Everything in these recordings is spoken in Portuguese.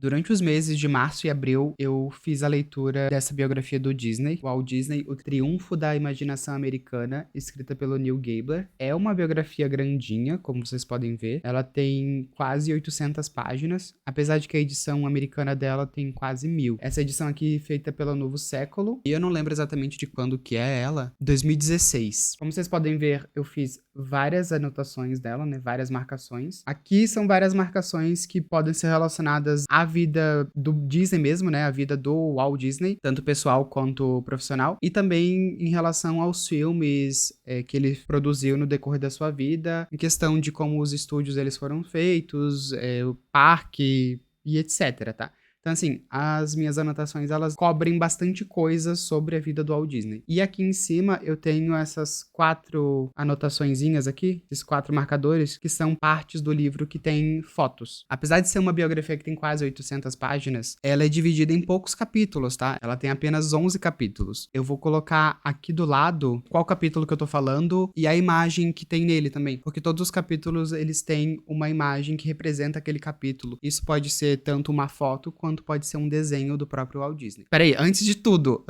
Durante os meses de março e abril, eu fiz a leitura dessa biografia do Disney, Walt Disney, O Triunfo da Imaginação Americana, escrita pelo Neil Gabler. É uma biografia grandinha, como vocês podem ver. Ela tem quase 800 páginas, apesar de que a edição americana dela tem quase 1000. Essa edição aqui é feita pela Novo Século, e eu não lembro exatamente de quando que é ela, 2016. Como vocês podem ver, eu fiz várias anotações dela, né, várias marcações. Aqui são várias marcações que podem ser relacionadas à vida do Disney mesmo, né, a vida do Walt Disney, tanto pessoal quanto profissional, e também em relação aos filmes que ele produziu no decorrer da sua vida, em questão de como os estúdios eles foram feitos, o parque e etc, tá? Então, assim, as minhas anotações, elas cobrem bastante coisa sobre a vida do Walt Disney. E aqui em cima eu tenho essas 4 anotaçõezinhas aqui, esses 4 marcadores, que são partes do livro que tem fotos. Apesar de ser uma biografia que tem quase 800 páginas, ela é dividida em poucos capítulos, tá? Ela tem apenas 11 capítulos. Eu vou colocar aqui do lado qual capítulo que eu tô falando e a imagem que tem nele também, porque todos os capítulos, eles têm uma imagem que representa aquele capítulo. Isso pode ser tanto uma foto quanto pode ser um desenho do próprio Walt Disney. Peraí, antes de tudo,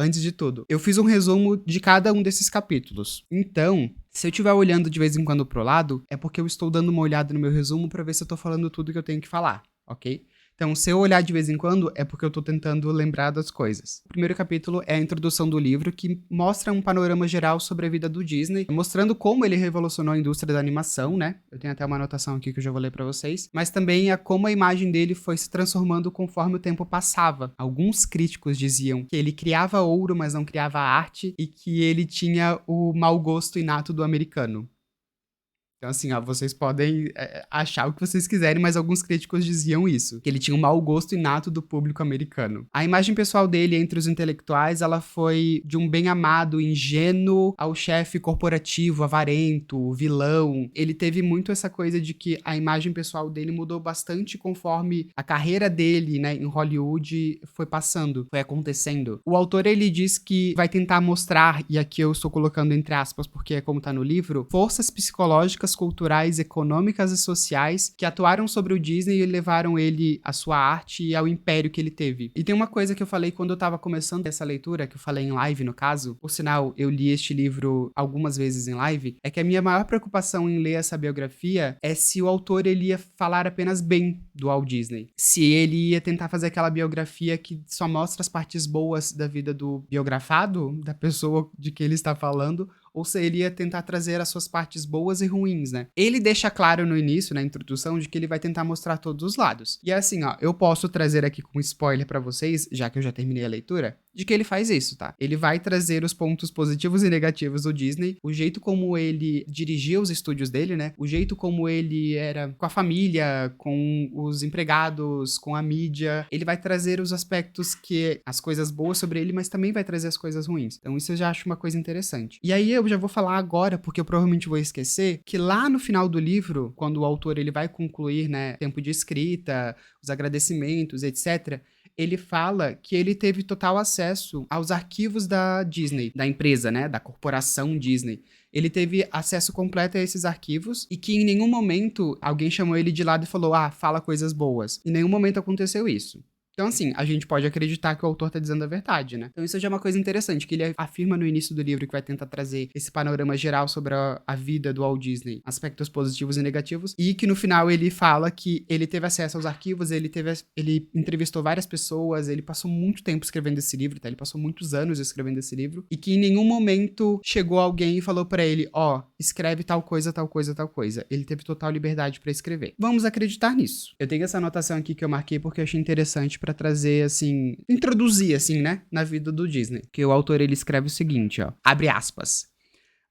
eu fiz um resumo de cada um desses capítulos. Então, se eu estiver olhando de vez em quando pro lado, é porque eu estou dando uma olhada no meu resumo pra ver se eu tô falando tudo que eu tenho que falar, ok? Então, se eu olhar de vez em quando, é porque eu tô tentando lembrar das coisas. O primeiro capítulo é a introdução do livro, que mostra um panorama geral sobre a vida do Disney, mostrando como ele revolucionou a indústria da animação, né? Eu tenho até uma anotação aqui que eu já vou ler pra vocês. Mas também é como a imagem dele foi se transformando conforme o tempo passava. Alguns críticos diziam que ele criava ouro, mas não criava arte, e que ele tinha o mau gosto inato do americano. Então, assim, ó, vocês podem achar o que vocês quiserem, mas alguns críticos diziam isso, que ele tinha um mau gosto inato do público americano. A imagem pessoal dele entre os intelectuais, ela foi de um bem-amado, ingênuo, ao chefe corporativo, avarento, vilão. Ele teve muito essa coisa de que a imagem pessoal dele mudou bastante conforme a carreira dele, né, em Hollywood foi passando, foi acontecendo. O autor, ele diz que vai tentar mostrar, e aqui eu estou colocando entre aspas, porque é como tá no livro, forças psicológicas, culturais, econômicas e sociais que atuaram sobre o Disney e levaram ele à sua arte e ao império que ele teve. E tem uma coisa que eu falei quando eu tava começando essa leitura, que eu falei em live no caso, por sinal, eu li este livro algumas vezes em live, é que a minha maior preocupação em ler essa biografia é se o autor ele ia falar apenas bem do Walt Disney. Se ele ia tentar fazer aquela biografia que só mostra as partes boas da vida do biografado, da pessoa de que ele está falando, ou se ele ia tentar trazer as suas partes boas e ruins, né? Ele deixa claro no início, na introdução, de que ele vai tentar mostrar todos os lados. E assim, ó, eu posso trazer aqui com spoiler pra vocês, já que eu já terminei a leitura, de que ele faz isso, tá? Ele vai trazer os pontos positivos e negativos do Disney, o jeito como ele dirigia os estúdios dele, né? O jeito como ele era com a família, com os empregados, com a mídia. Ele vai trazer os aspectos que... as coisas boas sobre ele, mas também vai trazer as coisas ruins. Então isso eu já acho uma coisa interessante. E aí eu já vou falar agora, porque eu provavelmente vou esquecer, que lá no final do livro, quando o autor ele vai concluir, né, tempo de escrita, os agradecimentos, etc., ele fala que ele teve total acesso aos arquivos da Disney, da empresa, né, da corporação Disney. Ele teve acesso completo a esses arquivos e que em nenhum momento alguém chamou ele de lado e falou, fala coisas boas. Em nenhum momento aconteceu isso. Então, assim, a gente pode acreditar que o autor tá dizendo a verdade, né? Então isso já é uma coisa interessante, que ele afirma no início do livro que vai tentar trazer esse panorama geral sobre a vida do Walt Disney, aspectos positivos e negativos, e que no final ele fala que ele teve acesso aos arquivos, ele entrevistou várias pessoas, ele passou muito tempo escrevendo esse livro, tá? Ele passou muitos anos escrevendo esse livro, e que em nenhum momento chegou alguém e falou pra ele, escreve tal coisa, tal coisa, tal coisa. Ele teve total liberdade pra escrever. Vamos acreditar nisso. Eu tenho essa anotação aqui que eu marquei porque eu achei interessante pra trazer, assim, introduzir, assim, né, na vida do Disney. Que o autor, ele escreve o seguinte, abre aspas.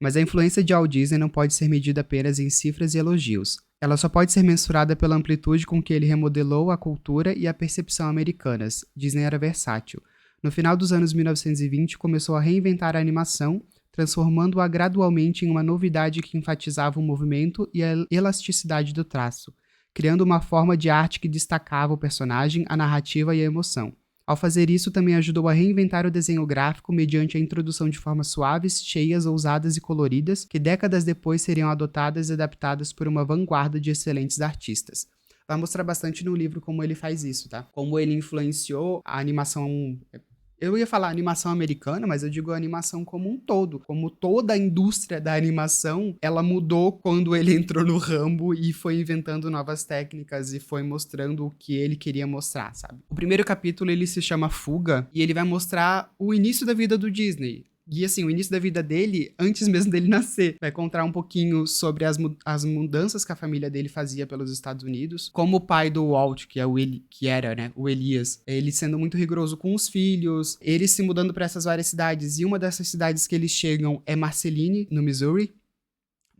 Mas a influência de Walt Disney não pode ser medida apenas em cifras e elogios. Ela só pode ser mensurada pela amplitude com que ele remodelou a cultura e a percepção americanas. Disney era versátil. No final dos anos 1920, começou a reinventar a animação, transformando-a gradualmente em uma novidade que enfatizava o movimento e a elasticidade do traço, criando uma forma de arte que destacava o personagem, a narrativa e a emoção. Ao fazer isso, também ajudou a reinventar o desenho gráfico mediante a introdução de formas suaves, cheias, ousadas e coloridas, que décadas depois seriam adotadas e adaptadas por uma vanguarda de excelentes artistas. vai mostrar bastante no livro como ele faz isso, tá? Como ele influenciou a animação. Eu ia falar animação americana, mas eu digo a animação como um todo. Como toda a indústria da animação, ela mudou quando ele entrou no Rambo e foi inventando novas técnicas e foi mostrando o que ele queria mostrar, sabe? O primeiro capítulo, ele se chama Fuga e ele vai mostrar o início da vida do Disney. E assim, o início da vida dele, antes mesmo dele nascer. Vai contar um pouquinho sobre as mudanças que a família dele fazia pelos Estados Unidos. Como o pai do Walt, que era, né, o Elias, ele sendo muito rigoroso com os filhos, ele se mudando para essas várias cidades. E uma dessas cidades que eles chegam é Marceline, no Missouri.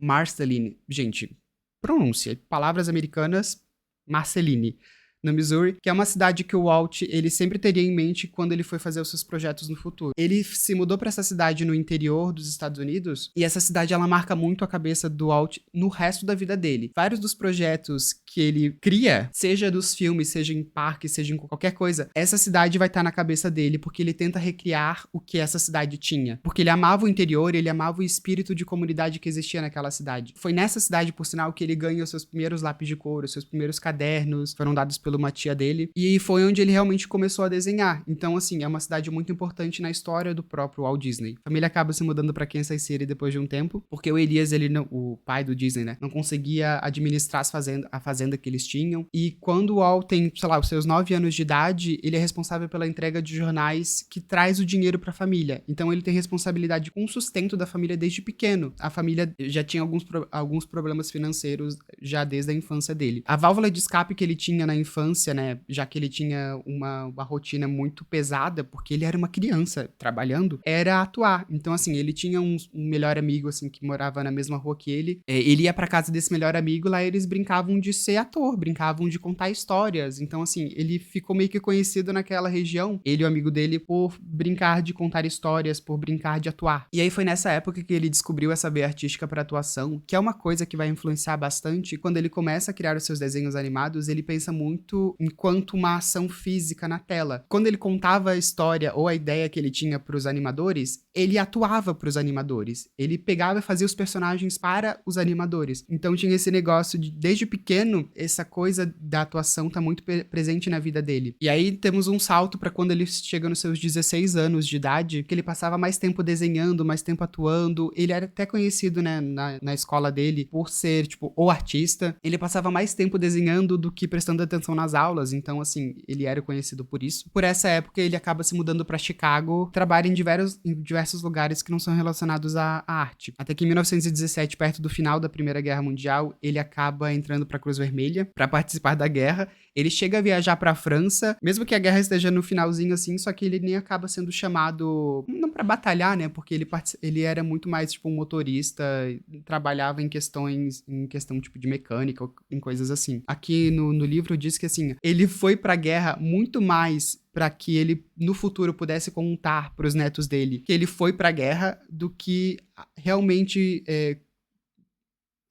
Marceline, gente, pronúncia. Palavras americanas, Marceline, no Missouri, que é uma cidade que o Walt, ele sempre teria em mente quando ele foi fazer os seus projetos no futuro. Ele se mudou para essa cidade no interior dos Estados Unidos, e essa cidade, ela marca muito a cabeça do Walt no resto da vida dele. Vários dos projetos que ele cria, seja dos filmes, seja em parques, seja em qualquer coisa, essa cidade vai estar na cabeça dele, porque ele tenta recriar o que essa cidade tinha. Porque ele amava o interior, ele amava o espírito de comunidade que existia naquela cidade. Foi nessa cidade, por sinal, que ele ganha os seus primeiros lápis de couro, os seus primeiros cadernos, foram dados por uma tia dele, e foi onde ele realmente começou a desenhar. Então, assim, é uma cidade muito importante na história do próprio Walt Disney. A família acaba se mudando pra Kansas City depois de um tempo, porque o Elias, o pai do Disney, né, não conseguia administrar a fazenda que eles tinham, e quando o Walt tem, sei lá, os seus 9 anos de idade, ele é responsável pela entrega de jornais que traz o dinheiro pra família. Então, ele tem responsabilidade com o sustento da família desde pequeno. A família já tinha alguns problemas financeiros já desde a infância dele. A válvula de escape que ele tinha na infância, né, já que ele tinha uma rotina muito pesada, porque ele era uma criança trabalhando, era atuar. Então, assim, ele tinha um melhor amigo, assim, que morava na mesma rua que ele. Ele ia pra casa desse melhor amigo, lá eles brincavam de ser ator, brincavam de contar histórias. Então, assim, ele ficou meio que conhecido naquela região, ele e o amigo dele, por brincar de contar histórias, por brincar de atuar. E aí foi nessa época que ele descobriu essa veia artística pra atuação, que é uma coisa que vai influenciar bastante. Quando ele começa a criar os seus desenhos animados, ele pensa muito enquanto uma ação física na tela. Quando ele contava a história ou a ideia que ele tinha pros animadores, ele atuava pros animadores. Ele pegava e fazia os personagens para os animadores. Então tinha esse negócio de, desde pequeno, essa coisa da atuação tá muito presente na vida dele. E aí temos um salto para quando ele chega nos seus 16 anos de idade, que ele passava mais tempo desenhando, mais tempo atuando. Ele era até conhecido, né, na escola dele por ser, tipo, o artista. Ele passava mais tempo desenhando do que prestando atenção nas aulas. Então, assim, ele era conhecido por isso. Por essa época, ele acaba se mudando para Chicago, trabalha em diversos lugares que não são relacionados à arte. Até que em 1917, perto do final da Primeira Guerra Mundial, ele acaba entrando para a Cruz Vermelha para participar da guerra. Ele chega a viajar para a França, mesmo que a guerra esteja no finalzinho assim, só que ele nem acaba sendo chamado, não para batalhar, né? Porque ele era muito mais tipo um motorista, trabalhava em questão tipo de mecânica, ou em coisas assim. Aqui no livro diz que assim, ele foi pra guerra muito mais para que ele no futuro pudesse contar para os netos dele que ele foi pra guerra do que realmente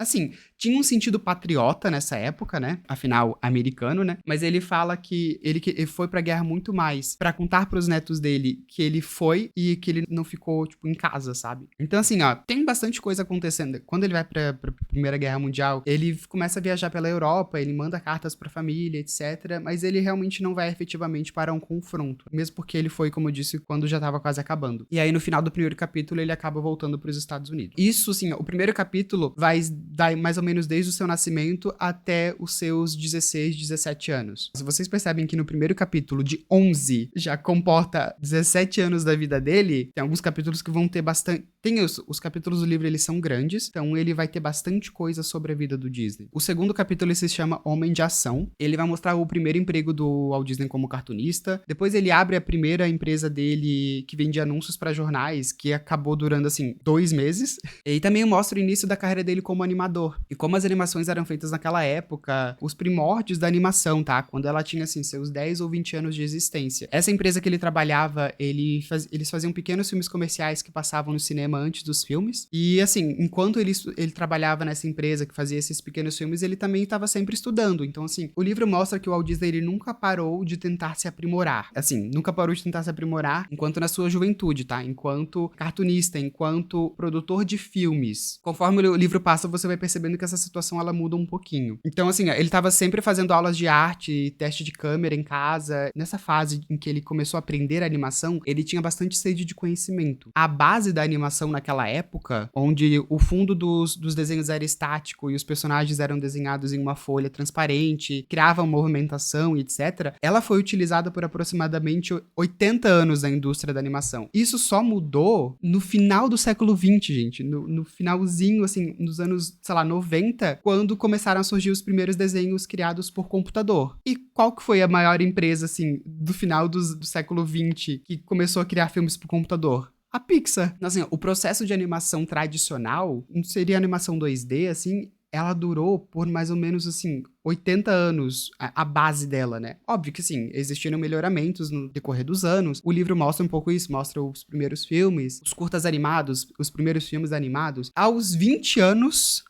assim, tinha um sentido patriota nessa época, né? Afinal, americano, né? Mas ele fala que ele foi pra guerra muito mais pra contar pros netos dele que ele foi e que ele não ficou, tipo, em casa, sabe? Então, assim, ó, tem bastante coisa acontecendo. Quando ele vai pra Primeira Guerra Mundial, ele começa a viajar pela Europa, ele manda cartas pra família, etc. Mas ele realmente não vai efetivamente para um confronto. Mesmo porque ele foi, como eu disse, quando já tava quase acabando. E aí, no final do primeiro capítulo, ele acaba voltando pros Estados Unidos. Isso, assim, o primeiro capítulo vai dar mais ou menos desde o seu nascimento até os seus 16, 17 anos. Se vocês percebem que no primeiro capítulo de 11 já comporta 17 anos da vida dele, tem alguns capítulos que vão ter bastante... Tem os capítulos do livro, eles são grandes, então ele vai ter bastante coisa sobre a vida do Disney. O segundo capítulo, ele se chama Homem de Ação. Ele vai mostrar o primeiro emprego do Walt Disney como cartunista. Depois ele abre a primeira empresa dele que vende anúncios para jornais, que acabou durando, assim, 2 meses. E também mostra o início da carreira dele como animador. E como as animações eram feitas naquela época, os primórdios da animação, tá? Quando ela tinha, assim, seus 10 ou 20 anos de existência. Essa empresa que ele trabalhava, eles faziam pequenos filmes comerciais que passavam no cinema antes dos filmes. E, assim, enquanto ele trabalhava nessa empresa que fazia esses pequenos filmes, ele também estava sempre estudando. Então, assim, o livro mostra que o Walt Disney, ele nunca parou de tentar se aprimorar. Assim, nunca parou de tentar se aprimorar enquanto na sua juventude, tá? Enquanto cartunista, enquanto produtor de filmes. Conforme o livro passa, você vai percebendo que essa situação ela muda um pouquinho. Então, assim, ele tava sempre fazendo aulas de arte, teste de câmera em casa. Nessa fase em que ele começou a aprender a animação, ele tinha bastante sede de conhecimento. A base da animação naquela época, onde o fundo dos desenhos era estático e os personagens eram desenhados em uma folha transparente, criavam movimentação e etc., ela foi utilizada por aproximadamente 80 anos na indústria da animação. Isso só mudou no final do século XX, gente. No finalzinho, assim, nos anos, sei lá, 90, quando começaram a surgir os primeiros desenhos criados por computador. E qual que foi a maior empresa, assim, do final do século XX que começou a criar filmes por computador? A Pixar. Assim, o processo de animação tradicional, não seria animação 2D, assim, ela durou por mais ou menos, assim, 80 anos, a base dela, né? Óbvio que, sim, existiram melhoramentos no decorrer dos anos. O livro mostra um pouco isso, mostra os primeiros filmes, os curtas animados, os primeiros filmes animados. Aos 20 anos,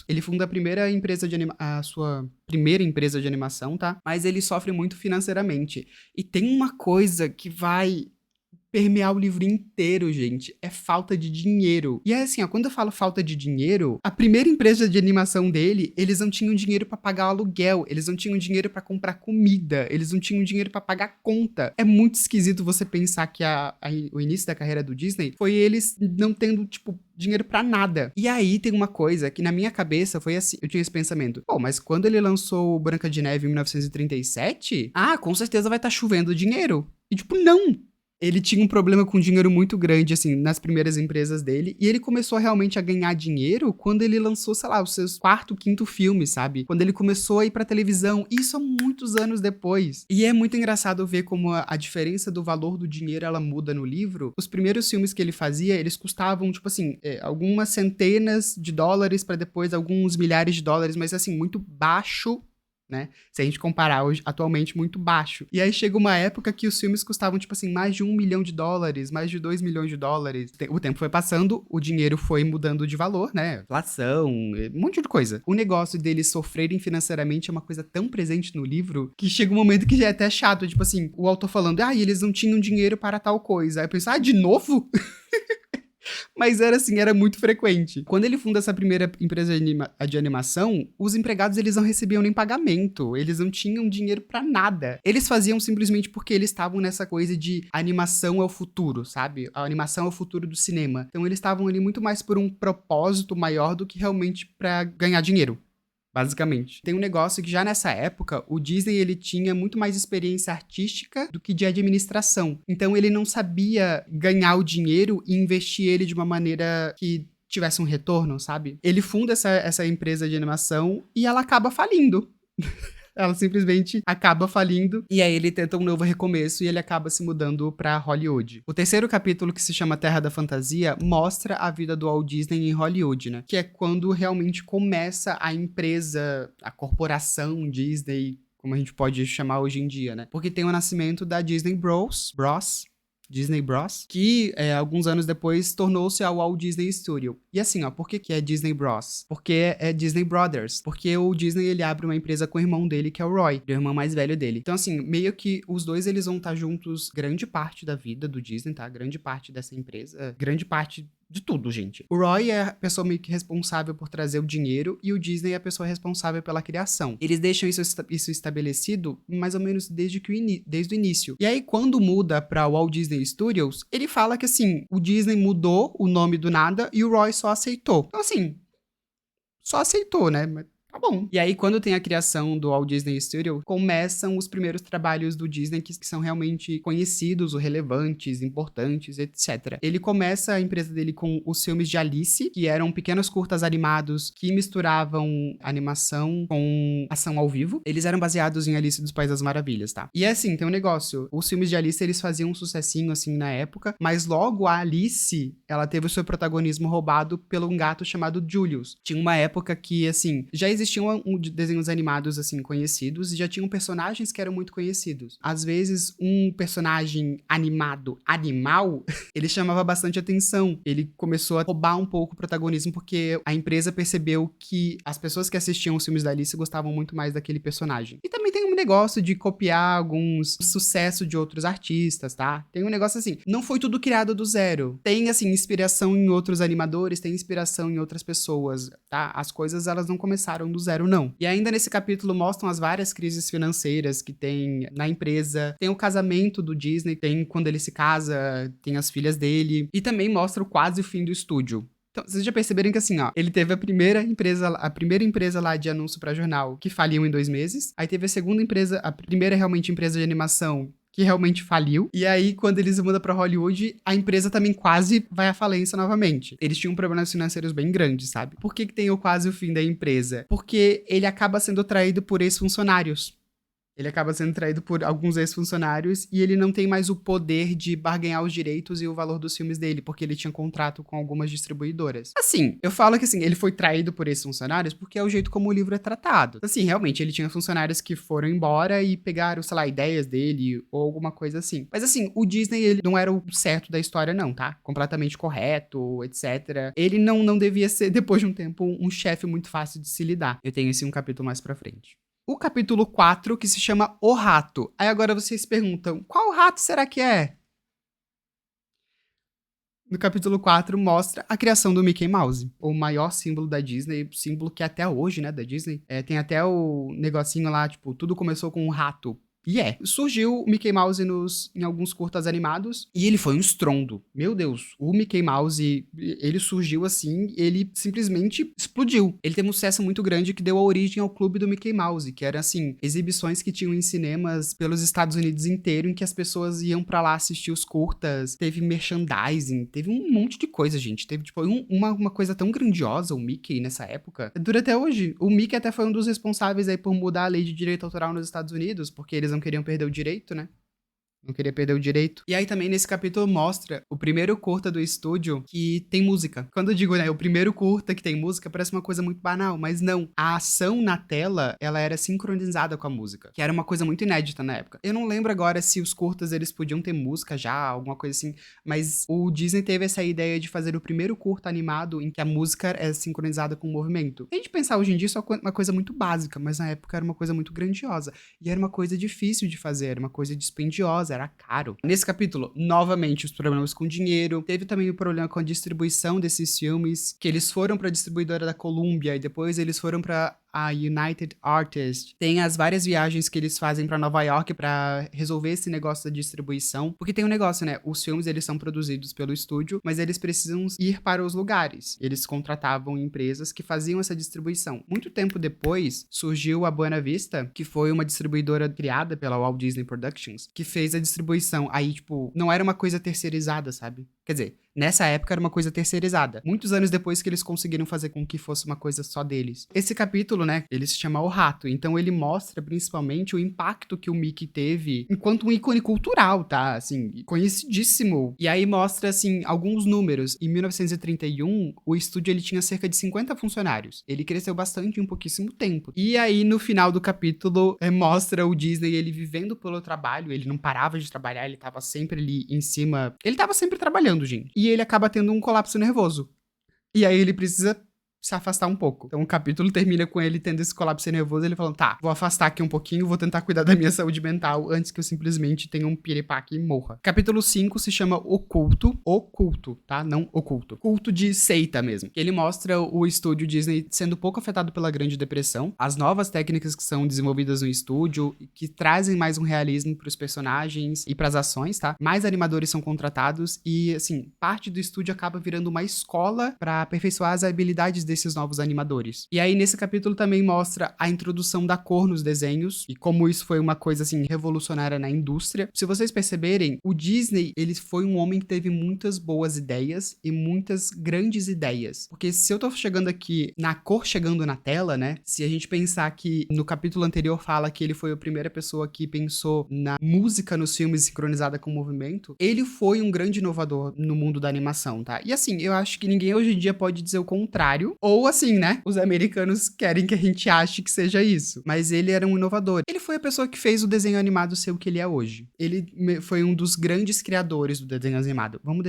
ele funda a sua primeira empresa de animação, tá? Mas ele sofre muito financeiramente. E tem uma coisa que vai permear o livro inteiro, gente, é falta de dinheiro. E é assim, ó, quando eu falo falta de dinheiro, a primeira empresa de animação dele, eles não tinham dinheiro pra pagar o aluguel, eles não tinham dinheiro pra comprar comida, eles não tinham dinheiro pra pagar conta. É muito esquisito você pensar que o início da carreira do Disney foi eles não tendo, tipo, dinheiro pra nada. E aí tem uma coisa que na minha cabeça foi assim, eu tinha esse pensamento, pô, mas quando ele lançou Branca de Neve em 1937, com certeza vai estar chovendo dinheiro. E tipo, não! Ele tinha um problema com dinheiro muito grande, assim, nas primeiras empresas dele. E ele começou realmente a ganhar dinheiro quando ele lançou, sei lá, os seus quarto, quinto filmes, sabe? Quando ele começou a ir pra televisão. Isso há muitos anos depois. E é muito engraçado ver como a diferença do valor do dinheiro, ela muda no livro. Os primeiros filmes que ele fazia, eles custavam, tipo assim, algumas centenas de dólares pra depois alguns milhares de dólares. Mas, assim, muito baixo, né? Se a gente comparar hoje, atualmente, muito baixo. E aí chega uma época que os filmes custavam, tipo assim, mais de $1 milhão, mais de $2 milhões. O tempo foi passando, o dinheiro foi mudando de valor, né? Inflação, um monte de coisa. O negócio deles sofrerem financeiramente é uma coisa tão presente no livro que chega um momento que já é até chato. Tipo assim, o autor falando, e eles não tinham dinheiro para tal coisa. Aí eu penso, de novo? Mas era assim, era muito frequente. Quando ele funda essa primeira empresa de animação, os empregados eles não recebiam nem pagamento, eles não tinham dinheiro pra nada. Eles faziam simplesmente porque eles estavam nessa coisa de animação é o futuro, sabe? A animação é o futuro do cinema. Então eles estavam ali muito mais por um propósito maior do que realmente pra ganhar dinheiro. Basicamente. Tem um negócio que já nessa época, o Disney ele tinha muito mais experiência artística do que de administração. Então ele não sabia ganhar o dinheiro e investir ele de uma maneira que tivesse um retorno, sabe? Ele funda essa empresa de animação e ela acaba falindo. Ela simplesmente acaba falindo e aí ele tenta um novo recomeço e ele acaba se mudando pra Hollywood. O terceiro capítulo, que se chama Terra da Fantasia, mostra a vida do Walt Disney em Hollywood, né? Que é quando realmente começa a empresa, a corporação Disney, como a gente pode chamar hoje em dia, né? Porque tem o nascimento da Disney Bros, que alguns anos depois tornou-se a Walt Disney Studio. E assim, ó, por que é Disney Bros? Porque é Disney Brothers. Porque o Disney, ele abre uma empresa com o irmão dele, que é o Roy, o irmão mais velho dele. Então, assim, meio que os dois, eles vão estar juntos grande parte da vida do Disney, tá? Grande parte dessa empresa, grande parte de tudo, gente. O Roy é a pessoa meio que responsável por trazer o dinheiro e o Disney é a pessoa responsável pela criação. Eles deixam isso estabelecido mais ou menos desde o início. E aí, quando muda pra Walt Disney Studios, ele fala que, assim, o Disney mudou o nome do nada e o Roy só aceitou. Então, assim, só aceitou, né? Mas tá bom. E aí, quando tem a criação do Walt Disney Studio, começam os primeiros trabalhos do Disney que são realmente conhecidos, relevantes, importantes, etc. Ele começa a empresa dele com os filmes de Alice, que eram pequenos curtas animados que misturavam animação com ação ao vivo. Eles eram baseados em Alice dos Países das Maravilhas, tá? E assim, tem um negócio. Os filmes de Alice, eles faziam um sucessinho, assim, na época, mas logo a Alice, ela teve o seu protagonismo roubado por um gato chamado Julius. Tinha uma época que, assim, já existia existiam desenhos animados, assim, conhecidos, e já tinham personagens que eram muito conhecidos. Às vezes, um personagem animado animal, ele chamava bastante atenção. Ele começou a roubar um pouco o protagonismo, porque a empresa percebeu que as pessoas que assistiam os filmes da Alice gostavam muito mais daquele personagem. E também tem um negócio de copiar alguns sucessos de outros artistas, tá? Tem um negócio assim, não foi tudo criado do zero. Tem, assim, inspiração em outros animadores, tem inspiração em outras pessoas, tá? As coisas, elas não começaram do zero, não. E ainda nesse capítulo mostram as várias crises financeiras que tem na empresa, tem o casamento do Disney, tem quando ele se casa, tem as filhas dele, e também mostra quase o fim do estúdio. Então, vocês já perceberam que assim, ó, ele teve a primeira empresa lá de anúncio pra jornal que faliu em 2 meses, aí teve a segunda empresa, a primeira realmente empresa de animação que realmente faliu. E aí, quando eles mudam pra Hollywood, a empresa também quase vai à falência novamente. Eles tinham problemas financeiros bem grandes, sabe? Por que tem quase o fim da empresa? Porque ele acaba sendo traído por ex-funcionários. Ele acaba sendo traído por alguns ex-funcionários e ele não tem mais o poder de barganhar os direitos e o valor dos filmes dele, porque ele tinha contrato com algumas distribuidoras. Assim, eu falo que assim, ele foi traído por ex-funcionários porque é o jeito como o livro é tratado. Assim, realmente, ele tinha funcionários que foram embora e pegaram, sei lá, ideias dele ou alguma coisa assim. Mas assim, o Disney, ele não era o certo da história não, tá? Completamente correto, etc. Ele não devia ser, depois de um tempo, um chefe muito fácil de se lidar. Eu tenho esse um capítulo mais pra frente. O capítulo 4, que se chama O Rato. Aí agora vocês perguntam, qual rato será que é? No capítulo 4 mostra a criação do Mickey Mouse, o maior símbolo da Disney, símbolo que até hoje, né, da Disney. Tem até o negocinho lá, tipo, tudo começou com um rato. E surgiu o Mickey Mouse em alguns curtas animados, e ele foi um estrondo. Meu Deus, o Mickey Mouse, ele surgiu assim, ele simplesmente explodiu. Ele teve um sucesso muito grande que deu a origem ao Clube do Mickey Mouse, que era assim, exibições que tinham em cinemas pelos Estados Unidos inteiro, em que as pessoas iam pra lá assistir os curtas, teve merchandising, teve um monte de coisa, gente. Teve, tipo, uma coisa tão grandiosa, o Mickey, nessa época. Dura até hoje. O Mickey até foi um dos responsáveis aí por mudar a lei de direito autoral nos Estados Unidos, porque eles não queriam perder o direito, né? Não queria perder o direito. E aí também nesse capítulo mostra o primeiro curta do estúdio que tem música. Quando eu digo, né, o primeiro curta que tem música, parece uma coisa muito banal, mas não. A ação na tela, ela era sincronizada com a música, que era uma coisa muito inédita na época. Eu não lembro agora se os curtas eles podiam ter música já, alguma coisa assim, mas o Disney teve essa ideia de fazer o primeiro curta animado em que a música é sincronizada com o movimento. Se a gente pensar hoje em dia, isso é uma coisa muito básica, mas na época era uma coisa muito grandiosa. E era uma coisa difícil de fazer, era uma coisa dispendiosa, era caro. Nesse capítulo, novamente, os problemas com dinheiro. Teve também o problema com a distribuição desses filmes, que eles foram pra distribuidora da Columbia e depois eles foram pra a United Artists. Tem as várias viagens que eles fazem pra Nova York pra resolver esse negócio da distribuição. Porque tem um negócio, né? Os filmes, eles são produzidos pelo estúdio, mas eles precisam ir para os lugares. Eles contratavam empresas que faziam essa distribuição. Muito tempo depois, surgiu a Buena Vista, que foi uma distribuidora criada pela Walt Disney Productions, que fez a distribuição. Aí, tipo, não era uma coisa terceirizada, sabe? Quer dizer, nessa época era uma coisa terceirizada. Muitos anos depois que eles conseguiram fazer com que fosse uma coisa só deles. Esse capítulo, né, ele se chama O Rato. Então ele mostra principalmente o impacto que o Mickey teve enquanto um ícone cultural, tá? Assim, conhecidíssimo. E aí mostra, assim, alguns números. Em 1931, o estúdio ele tinha cerca de 50 funcionários. Ele cresceu bastante em um pouquíssimo tempo. E aí, no final do capítulo, mostra o Disney, ele vivendo pelo trabalho. Ele não parava de trabalhar, ele tava sempre ali em cima. Ele tava sempre trabalhando, gente. E ele acaba tendo um colapso nervoso. E aí ele precisa se afastar um pouco. Então o capítulo termina com ele tendo esse colapso nervoso, ele falando, tá, vou afastar aqui um pouquinho, vou tentar cuidar da minha saúde mental antes que eu simplesmente tenha um piripaque e morra. Capítulo 5 se chama Oculto, tá? Não Oculto. Culto de seita mesmo. Ele mostra o estúdio Disney sendo pouco afetado pela Grande Depressão, as novas técnicas que são desenvolvidas no estúdio, que trazem mais um realismo pros personagens e pras ações, tá? Mais animadores são contratados e, assim, parte do estúdio acaba virando uma escola pra aperfeiçoar as habilidades desses novos animadores. E aí, nesse capítulo também mostra a introdução da cor nos desenhos e como isso foi uma coisa, assim, revolucionária na indústria. Se vocês perceberem, o Disney, ele foi um homem que teve muitas boas ideias e muitas grandes ideias. Porque se eu tô chegando aqui na cor chegando na tela, né? Se a gente pensar que no capítulo anterior fala que ele foi a primeira pessoa que pensou na música nos filmes sincronizada com o movimento, ele foi um grande inovador no mundo da animação, tá? E assim, eu acho que ninguém hoje em dia pode dizer o contrário, Ou assim, né? Os americanos querem que a gente ache que seja isso. Mas ele era um inovador. Ele foi a pessoa que fez o desenho animado ser o que ele é hoje. Foi um dos grandes criadores do desenho animado. Vamos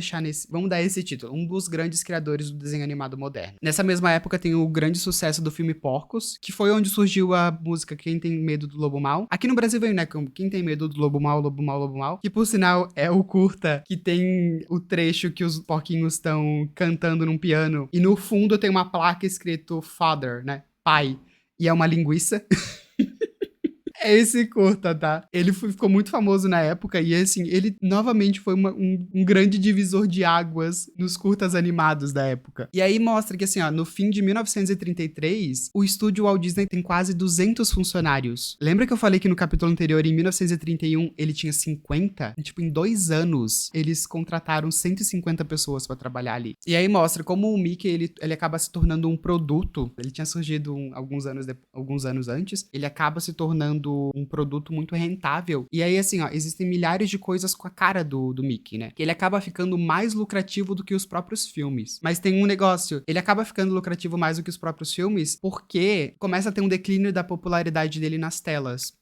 dar esse título. Um dos grandes criadores do desenho animado moderno. Nessa mesma época tem o grande sucesso do filme Porcos, que foi onde surgiu a música Quem Tem Medo do Lobo Mal. Aqui no Brasil veio, né, como Quem Tem Medo do Lobo Mal, Lobo Mal, Lobo Mal. Que, por sinal, é o curta que tem o trecho que os porquinhos estão cantando num piano. E no fundo tem uma placa escrito Father, né? Pai. E é uma linguiça. É esse curta, tá? Ele ficou muito famoso na época e, assim, ele novamente foi um grande divisor de águas nos curtas animados da época. E aí mostra que, assim, ó, no fim de 1933, o estúdio Walt Disney tem quase 200 funcionários. Lembra que eu falei que no capítulo anterior, em 1931, ele tinha 50? Tipo, em 2 anos, eles contrataram 150 pessoas pra trabalhar ali. E aí mostra como o Mickey, ele acaba se tornando um produto. Ele tinha surgido alguns anos antes. Ele acaba se tornando um produto muito rentável. E aí, assim, ó, existem milhares de coisas com a cara do Mickey, né? Que ele acaba ficando mais lucrativo do que os próprios filmes. Mas tem um negócio, ele acaba ficando lucrativo mais do que os próprios filmes porque começa a ter um declínio da popularidade dele nas telas.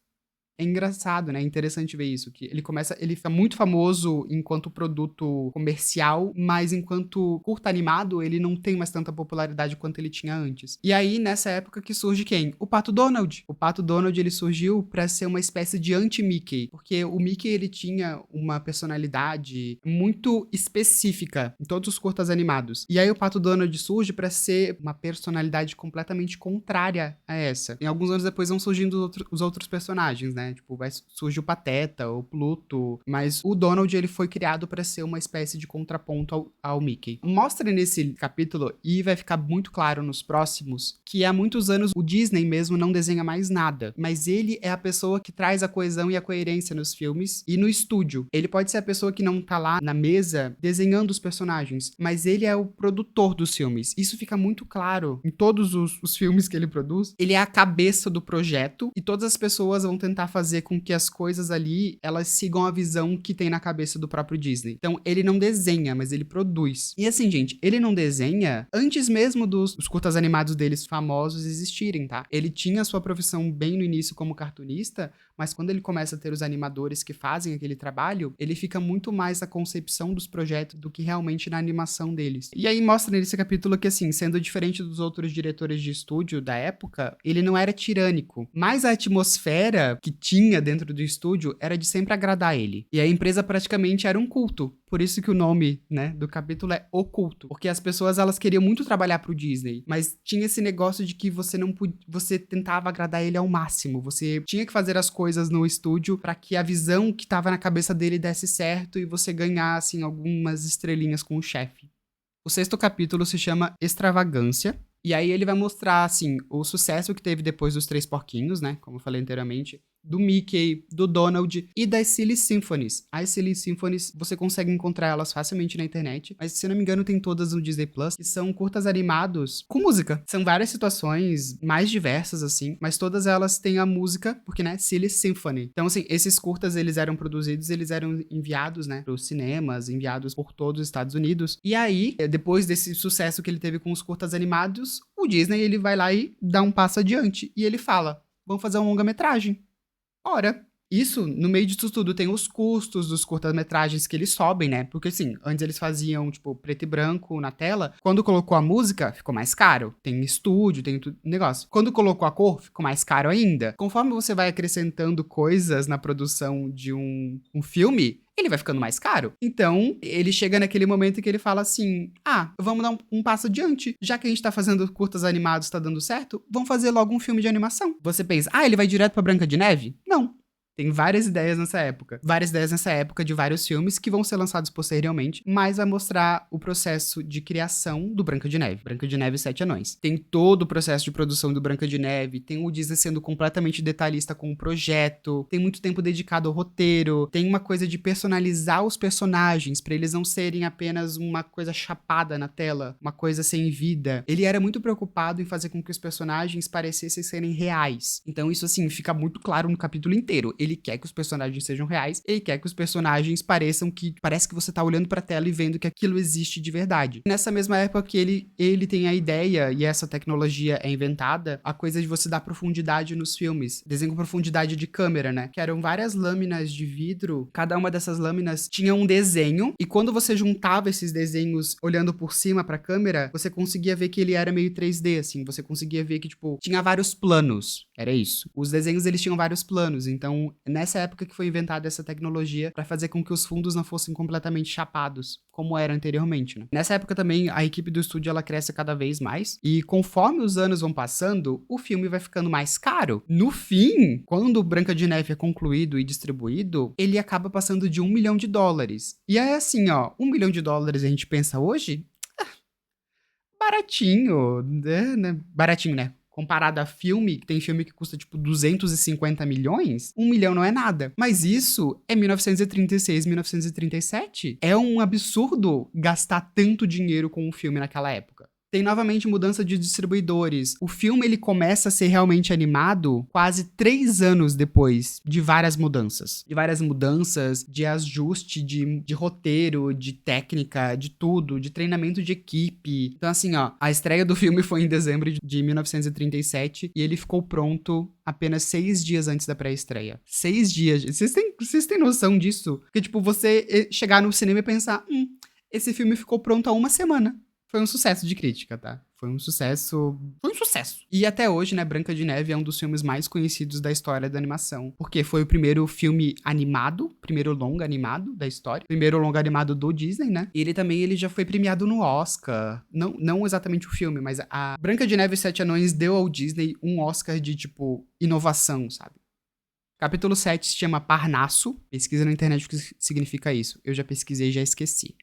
É engraçado, né? É interessante ver isso, que ele fica muito famoso enquanto produto comercial, mas enquanto curta animado, ele não tem mais tanta popularidade quanto ele tinha antes. E aí, nessa época que surge quem? O Pato Donald. O Pato Donald, ele surgiu pra ser uma espécie de anti-Mickey, porque o Mickey, ele tinha uma personalidade muito específica em todos os curtas animados. E aí, o Pato Donald surge pra ser uma personalidade completamente contrária a essa. E alguns anos depois vão surgindo os outros personagens, né? Tipo, surge o Pateta, o Pluto, mas o Donald, ele foi criado para ser uma espécie de contraponto ao Mickey. Mostra nesse capítulo, e vai ficar muito claro nos próximos, que há muitos anos o Disney mesmo não desenha mais nada, mas ele é a pessoa que traz a coesão e a coerência nos filmes e no estúdio. Ele pode ser a pessoa que não tá lá na mesa desenhando os personagens, mas ele é o produtor dos filmes. Isso fica muito claro em todos os filmes que ele produz. Ele é a cabeça do projeto e todas as pessoas vão tentar fazer com que as coisas ali, elas sigam a visão que tem na cabeça do próprio Disney. Então, ele não desenha, mas ele produz. E assim, gente, ele não desenha antes mesmo dos curtas animados deles famosos existirem, tá? Ele tinha sua profissão bem no início como cartunista, mas quando ele começa a ter os animadores que fazem aquele trabalho, ele fica muito mais na concepção dos projetos do que realmente na animação deles. E aí mostra nesse capítulo que, assim, sendo diferente dos outros diretores de estúdio da época, ele não era tirânico, mas a atmosfera que tinha dentro do estúdio era de sempre agradar ele. E a empresa praticamente era um culto. Por isso que o nome, né, do capítulo é O Culto. Porque as pessoas, elas queriam muito trabalhar pro Disney, mas tinha esse negócio de que você não podia, você tentava agradar ele ao máximo. Você tinha que fazer as coisas no estúdio para que a visão que tava na cabeça dele desse certo e você ganhasse assim, algumas estrelinhas com o chefe. O 6º capítulo se chama Extravagância. E aí ele vai mostrar, assim, o sucesso que teve depois dos Três Porquinhos, né? Como eu falei anteriormente. Do Mickey, do Donald e das Silly Symphonies. As Silly Symphonies, você consegue encontrar elas facilmente na internet, mas se eu não me engano tem todas no Disney Plus, que são curtas animados com música. São várias situações mais diversas, assim, mas todas elas têm a música, porque, né, Silly Symphony. Então, assim, esses curtas, eles eram produzidos, eles eram enviados, né, pros cinemas, enviados por todos os Estados Unidos. E aí, depois desse sucesso que ele teve com os curtas animados, o Disney, ele vai lá e dá um passo adiante. E ele fala, vamos fazer uma longa-metragem. Ora, isso, no meio disso tudo, tem os custos dos curtas-metragens que eles sobem, né? Porque, assim, antes eles faziam, tipo, preto e branco na tela. Quando colocou a música, ficou mais caro. Tem estúdio, tem tudo, negócio. Quando colocou a cor, ficou mais caro ainda. Conforme você vai acrescentando coisas na produção de um filme, ele vai ficando mais caro. Então, ele chega naquele momento que ele fala assim, vamos dar um passo adiante. Já que a gente tá fazendo curtas animados, tá dando certo, vamos fazer logo um filme de animação. Você pensa, ele vai direto pra Branca de Neve? Não. Tem várias ideias nessa época. Várias ideias nessa época de vários filmes que vão ser lançados posteriormente, mas vai mostrar o processo de criação do Branca de Neve. Branca de Neve e Sete Anões. Tem todo o processo de produção do Branca de Neve, tem o Disney sendo completamente detalhista com o projeto, tem muito tempo dedicado ao roteiro, tem uma coisa de personalizar os personagens, pra eles não serem apenas uma coisa chapada na tela, uma coisa sem vida. Ele era muito preocupado em fazer com que os personagens parecessem serem reais. Então isso, assim, fica muito claro no capítulo inteiro. ele quer que os personagens sejam reais, ele quer que os personagens pareçam que parece que você tá olhando pra tela e vendo que aquilo existe de verdade. Nessa mesma época que ele tem a ideia e essa tecnologia é inventada, a coisa de você dar profundidade nos filmes, desenho com profundidade de câmera, né? Que eram várias lâminas de vidro, cada uma dessas lâminas tinha um desenho, e quando você juntava esses desenhos olhando por cima pra câmera, você conseguia ver que ele era meio 3D, assim, você conseguia ver que, tipo, tinha vários planos, era isso. Os desenhos, eles tinham vários planos, então, nessa época que foi inventada essa tecnologia pra fazer com que os fundos não fossem completamente chapados, como era anteriormente, né? Nessa época também, a equipe do estúdio, ela cresce cada vez mais, e conforme os anos vão passando, o filme vai ficando mais caro. No fim, quando Branca de Neve é concluído e distribuído, ele acaba passando de $1 milhão. E aí, assim, ó, $1 milhão a gente pensa hoje, baratinho, né? Baratinho, né? Comparado a filme, que tem filme que custa, tipo, 250 milhões, 1 milhão não é nada. Mas isso é 1936, 1937. É um absurdo gastar tanto dinheiro com um filme naquela época. Tem novamente mudança de distribuidores. O filme, ele começa a ser realmente animado quase 3 anos depois de várias mudanças. De ajuste de roteiro, de técnica, de tudo, de treinamento de equipe. Então, assim, ó, a estreia do filme foi em dezembro de 1937 e ele ficou pronto apenas 6 dias antes da pré-estreia. 6 dias. Vocês têm noção disso? Porque, tipo, você chegar no cinema e pensar, esse filme ficou pronto há uma semana. Foi um sucesso de crítica, tá? Foi um sucesso. E até hoje, né, Branca de Neve é um dos filmes mais conhecidos da história da animação. Porque foi o primeiro filme animado, primeiro longa animado da história. Primeiro longa animado do Disney, né? E ele já foi premiado no Oscar. Não exatamente o filme, mas a Branca de Neve e os Sete Anões deu ao Disney um Oscar de, tipo, inovação, sabe? Capítulo 7 se chama Parnasso. Pesquisa na internet o que significa isso. Eu já pesquisei e já esqueci.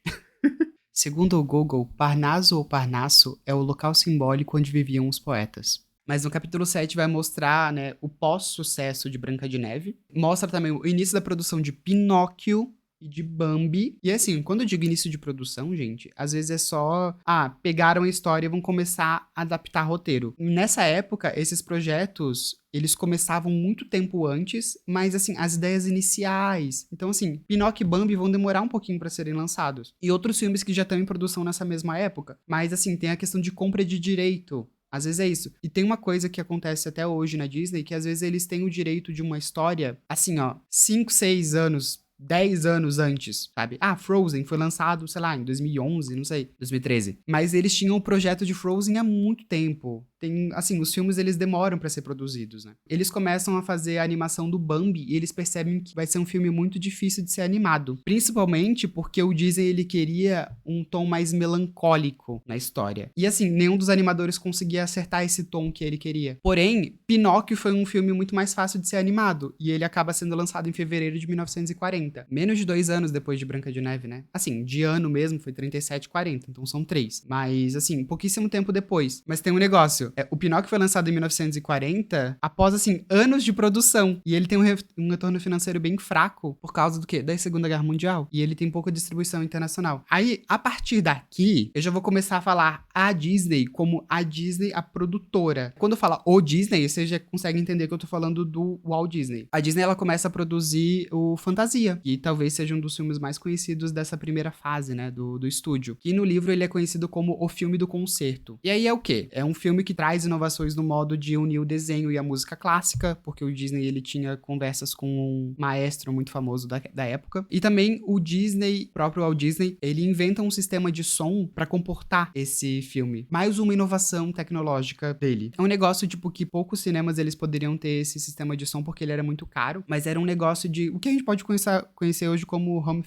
Segundo o Google, Parnaso ou Parnasso é o local simbólico onde viviam os poetas. Mas no capítulo 7 vai mostrar, né, o pós-sucesso de Branca de Neve. Mostra também o início da produção de Pinóquio e de Bambi. E assim, quando eu digo início de produção, gente, às vezes é só, pegaram a história e vão começar a adaptar roteiro. Nessa época, esses projetos, eles começavam muito tempo antes, mas assim, as ideias iniciais. Então assim, Pinóquio e Bambi vão demorar um pouquinho pra serem lançados. E outros filmes que já estão em produção nessa mesma época. Mas assim, tem a questão de compra de direito. Às vezes é isso. E tem uma coisa que acontece até hoje na Disney, que às vezes eles têm o direito de uma história, assim, ó, 5, 6 anos, 10 anos antes, sabe? Frozen foi lançado, sei lá, em 2011, não sei, 2013. Mas eles tinham o projeto de Frozen há muito tempo. Assim, os filmes, eles demoram pra ser produzidos, né? Eles começam a fazer a animação do Bambi e eles percebem que vai ser um filme muito difícil de ser animado. Principalmente porque o Disney, ele queria um tom mais melancólico na história. E assim, nenhum dos animadores conseguia acertar esse tom que ele queria. Porém, Pinóquio foi um filme muito mais fácil de ser animado e ele acaba sendo lançado em fevereiro de 1940. Menos de 2 anos depois de Branca de Neve, né? Assim, de ano mesmo foi 37, 40, então são 3. Mas assim, pouquíssimo tempo depois. Mas tem um negócio. O Pinóquio foi lançado em 1940, após, assim, anos de produção. E ele tem um retorno financeiro bem fraco, por causa do quê? Da Segunda Guerra Mundial. E ele tem pouca distribuição internacional. Aí, a partir daqui, eu já vou começar a falar a Disney como a Disney, a produtora. Quando eu falo o Disney, você já consegue entender que eu tô falando do Walt Disney. A Disney, ela começa a produzir o Fantasia, que talvez seja um dos filmes mais conhecidos dessa primeira fase, né, do estúdio. Que no livro ele é conhecido como O Filme do Concerto. E aí é o quê? É um filme que traz inovações no modo de unir o desenho e a música clássica, porque o Disney, ele tinha conversas com um maestro muito famoso da época. E também o Disney, próprio Walt Disney, ele inventa um sistema de som para comportar esse filme. Mais uma inovação tecnológica dele. É um negócio, tipo, que poucos cinemas eles poderiam ter esse sistema de som porque ele era muito caro, mas era um negócio de o que a gente pode conhecer hoje como home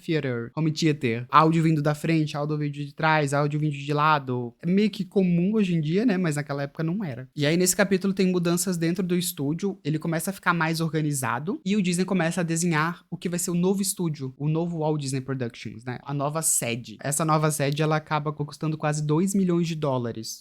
theater. Áudio vindo da frente, áudio vindo de trás, áudio vindo de lado. É meio que comum hoje em dia, né? Mas naquela época não era. E aí, nesse capítulo, tem mudanças dentro do estúdio, ele começa a ficar mais organizado, e o Disney começa a desenhar o que vai ser o novo estúdio, o novo Walt Disney Productions, né? A nova sede. Essa nova sede, ela acaba custando quase $2 milhões,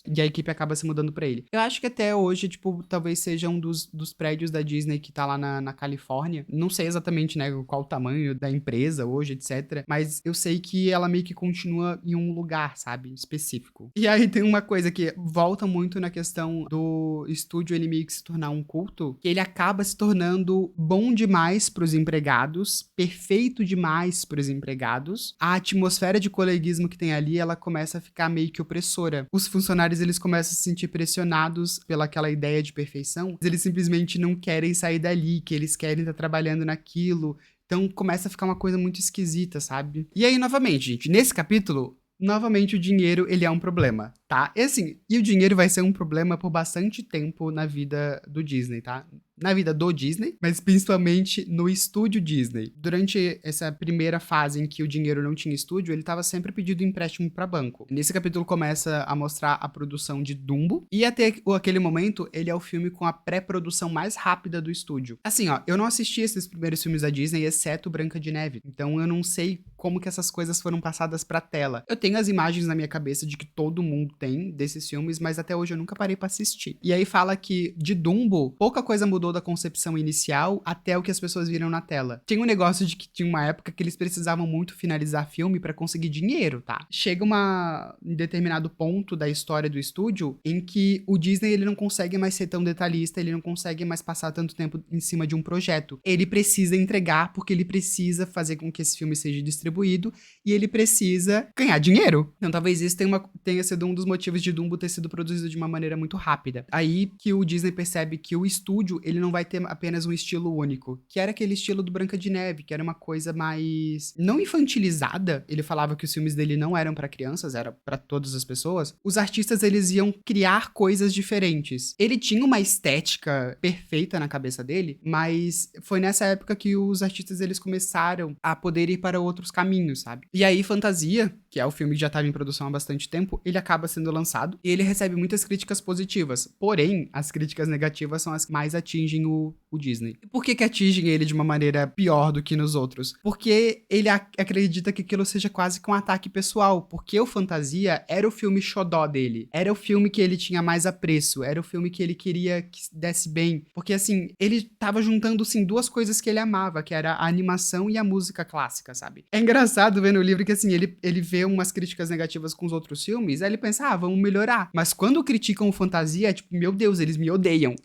e a equipe acaba se mudando pra ele. Eu acho que até hoje, tipo, talvez seja um dos prédios da Disney que tá lá na Califórnia. Não sei exatamente, né, qual o tamanho da empresa hoje, etc. Mas eu sei que ela meio que continua em um lugar, sabe, específico. E aí tem uma coisa que volta muito na questão questão do estúdio ele meio que se tornar um culto, que ele acaba se tornando bom demais pros empregados, perfeito demais pros empregados. A atmosfera de coleguismo que tem ali, ela começa a ficar meio que opressora. Os funcionários, eles começam a se sentir pressionados pelaquela ideia de perfeição. Eles simplesmente não querem sair dali, que eles querem estar trabalhando naquilo. Então começa a ficar uma coisa muito esquisita, sabe? E aí, novamente, gente, nesse capítulo, novamente o dinheiro, ele é um problema, tá? E assim, e o dinheiro vai ser um problema por bastante tempo na vida do Disney, tá? Na vida do Disney, mas principalmente no estúdio Disney. Durante essa primeira fase em que o dinheiro não tinha estúdio, ele estava sempre pedindo empréstimo para banco. Nesse capítulo começa a mostrar a produção de Dumbo, e até aquele momento, ele é o filme com a pré-produção mais rápida do estúdio. Assim, ó, eu não assisti esses primeiros filmes da Disney, exceto Branca de Neve, então eu não sei como que essas coisas foram passadas pra tela. Eu tenho as imagens na minha cabeça de que todo mundo tem desses filmes, mas até hoje eu nunca parei pra assistir. E aí fala que de Dumbo, pouca coisa mudou da concepção inicial até o que as pessoas viram na tela. Tinha um negócio de que tinha uma época que eles precisavam muito finalizar filme pra conseguir dinheiro, tá? Chega um determinado ponto da história do estúdio em que o Disney ele não consegue mais ser tão detalhista, ele não consegue mais passar tanto tempo em cima de um projeto. Ele precisa entregar porque ele precisa fazer com que esse filme seja distribuído e ele precisa ganhar dinheiro. Então talvez isso tenha sido um dos motivos de Dumbo ter sido produzido de uma maneira muito rápida. Aí que o Disney percebe que o estúdio ele não vai ter apenas um estilo único, que era aquele estilo do Branca de Neve, que era uma coisa mais não infantilizada. Ele falava que os filmes dele não eram pra crianças, era pra todas as pessoas. Os artistas eles iam criar coisas diferentes. Ele tinha uma estética perfeita na cabeça dele, mas foi nessa época que os artistas eles começaram a poder ir para outros caminhos, sabe? E aí Fantasia, que é o filme que já estava em produção há bastante tempo, ele acaba sendo lançado e ele recebe muitas críticas positivas. Porém, as críticas negativas são as que mais atingem o Disney. E por que atingem ele de uma maneira pior do que nos outros? Porque ele acredita que aquilo seja quase que um ataque pessoal, porque o Fantasia era o filme xodó dele, era o filme que ele tinha mais apreço, era o filme que ele queria que desse bem, porque assim, ele tava juntando assim duas coisas que ele amava, que era a animação e a música clássica, sabe? É engraçado ver no livro que assim, ele vê umas críticas negativas com os outros filmes, aí ele pensa, vamos melhorar. Mas quando criticam o Fantasia, é tipo, meu Deus, eles me odeiam.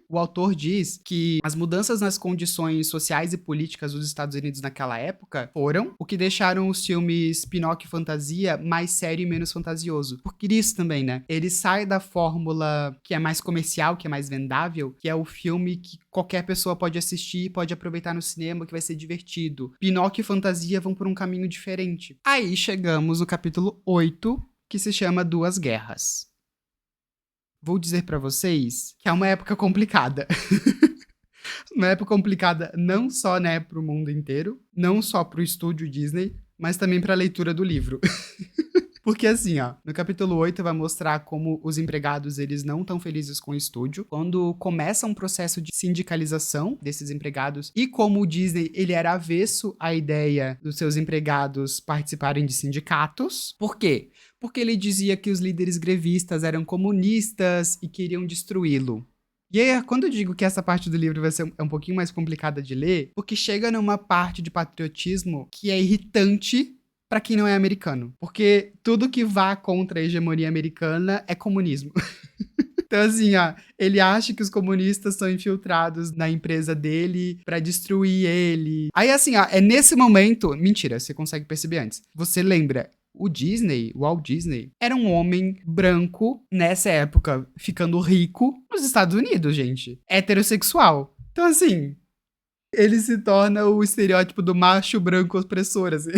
O autor diz que as mudanças nas condições sociais e políticas dos Estados Unidos naquela época foram o que deixaram os filmes Pinóquio e Fantasia mais sério e menos fantasioso. Por isso também, né? Ele sai da fórmula que é mais comercial, que é mais vendável, que é o filme que qualquer pessoa pode assistir, pode aproveitar no cinema, que vai ser divertido. Pinóquio e Fantasia vão por um caminho diferente. Aí chegamos no capítulo 8, que se chama Duas Guerras. Vou dizer pra vocês que é uma época complicada. Uma época complicada não só, né, pro mundo inteiro, não só pro estúdio Disney, mas também pra leitura do livro. Porque assim, ó, no capítulo 8 vai mostrar como os empregados, eles não estão felizes com o estúdio, quando começa um processo de sindicalização desses empregados, e como o Disney, ele era avesso à ideia dos seus empregados participarem de sindicatos. Por quê? Porque ele dizia que os líderes grevistas eram comunistas e queriam destruí-lo. E aí, quando eu digo que essa parte do livro vai ser um pouquinho mais complicada de ler, porque chega numa parte de patriotismo que é irritante pra quem não é americano. Porque tudo que vá contra a hegemonia americana é comunismo. Então, assim, ó, ele acha que os comunistas são infiltrados na empresa dele pra destruir ele. Aí, assim, ó, é nesse momento... Mentira, você consegue perceber antes. Você lembra... O Disney, o Walt Disney, era um homem branco, nessa época, ficando rico nos Estados Unidos, gente. Heterossexual. Então, assim, ele se torna o estereótipo do macho branco opressor, assim.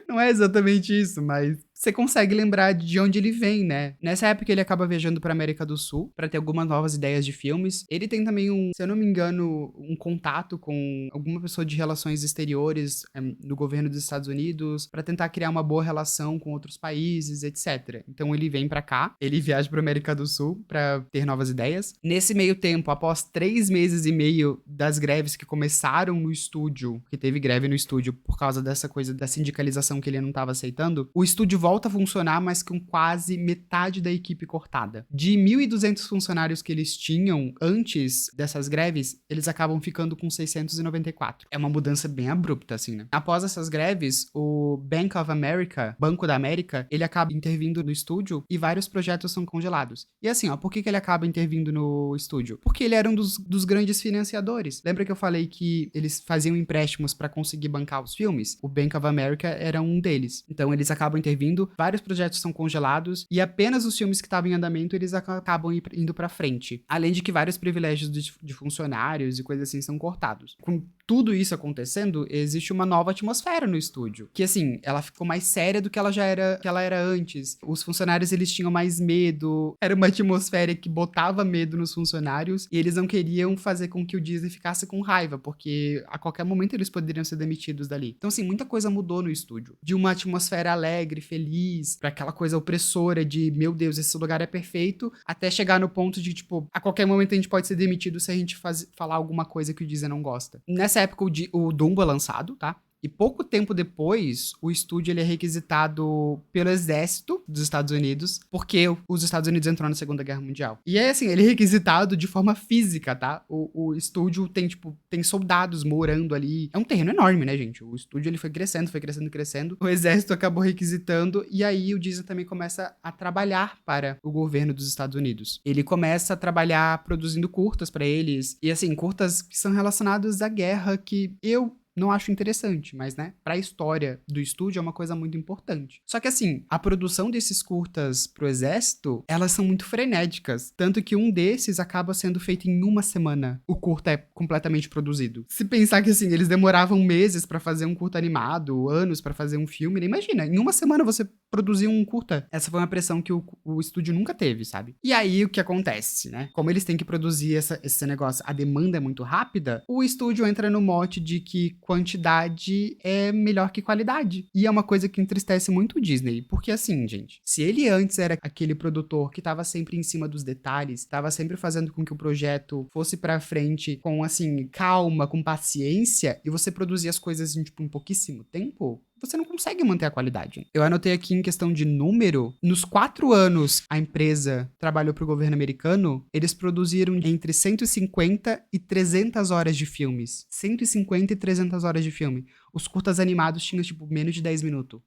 Não é exatamente isso, mas você consegue lembrar de onde ele vem, né? Nessa época ele acaba viajando pra América do Sul pra ter algumas novas ideias de filmes. Ele tem também se eu não me engano, um contato com alguma pessoa de relações exteriores no governo dos Estados Unidos pra tentar criar uma boa relação com outros países, etc. Então ele vem pra cá, ele viaja pra América do Sul pra ter novas ideias. Nesse meio tempo, após 3 meses e meio das greves que começaram no estúdio, que teve greve no estúdio por causa dessa coisa da sindicalização que ele não tava aceitando, o estúdio volta a funcionar, mas com quase metade da equipe cortada. De 1.200 funcionários que eles tinham antes dessas greves, eles acabam ficando com 694. É uma mudança bem abrupta, assim, né? Após essas greves, o Bank of America, Banco da América, ele acaba intervindo no estúdio e vários projetos são congelados. E assim, ó, por que ele acaba intervindo no estúdio? Porque ele era um dos grandes financiadores. Lembra que eu falei que eles faziam empréstimos para conseguir bancar os filmes? O Bank of America era um deles. Então eles acabam intervindo, vários projetos são congelados e apenas os filmes que estavam em andamento eles acabam indo para frente. Além de que vários privilégios de funcionários e coisas assim são cortados. Com tudo isso acontecendo, existe uma nova atmosfera no estúdio. Que, assim, ela ficou mais séria do que ela era antes. Os funcionários, eles tinham mais medo. Era uma atmosfera que botava medo nos funcionários. E eles não queriam fazer com que o Disney ficasse com raiva, porque a qualquer momento eles poderiam ser demitidos dali. Então, assim, muita coisa mudou no estúdio. De uma atmosfera alegre, feliz, pra aquela coisa opressora de, meu Deus, esse lugar é perfeito, até chegar no ponto de, tipo, a qualquer momento a gente pode ser demitido se a gente falar alguma coisa que o Disney não gosta. Nessa época, o Dumbo é lançado, tá? E pouco tempo depois, o estúdio ele é requisitado pelo exército dos Estados Unidos, porque os Estados Unidos entrou na Segunda Guerra Mundial. E é assim, ele é requisitado de forma física, tá? O estúdio tem soldados morando ali. É um terreno enorme, né, gente? O estúdio ele foi crescendo, crescendo. O exército acabou requisitando e aí o Disney também começa a trabalhar para o governo dos Estados Unidos. Ele começa a trabalhar produzindo curtas para eles. E assim, curtas que são relacionados à guerra que eu não acho interessante, mas, né, pra história do estúdio é uma coisa muito importante. Só que, assim, a produção desses curtas pro exército, elas são muito frenéticas. Tanto que um desses acaba sendo feito em uma semana. O curta é completamente produzido. Se pensar que, assim, eles demoravam meses pra fazer um curta animado, anos pra fazer um filme, né? Imagina, em uma semana você produzir um curta. Essa foi uma pressão que o estúdio nunca teve, sabe? E aí, o que acontece, né? Como eles têm que produzir esse negócio, a demanda é muito rápida, o estúdio entra no mote de que quantidade é melhor que qualidade. E é uma coisa que entristece muito o Disney. Porque assim, gente, se ele antes era aquele produtor que tava sempre em cima dos detalhes, tava sempre fazendo com que o projeto fosse pra frente com, assim, calma, com paciência, e você produzia as coisas em, tipo, um pouquíssimo tempo, você não consegue manter a qualidade. Eu anotei aqui em questão de número, nos 4 anos a empresa trabalhou para o governo americano, eles produziram entre 150 e 300 horas de filmes. 150 e 300 horas de filme. Os curtas animados tinham, tipo, menos de 10 minutos.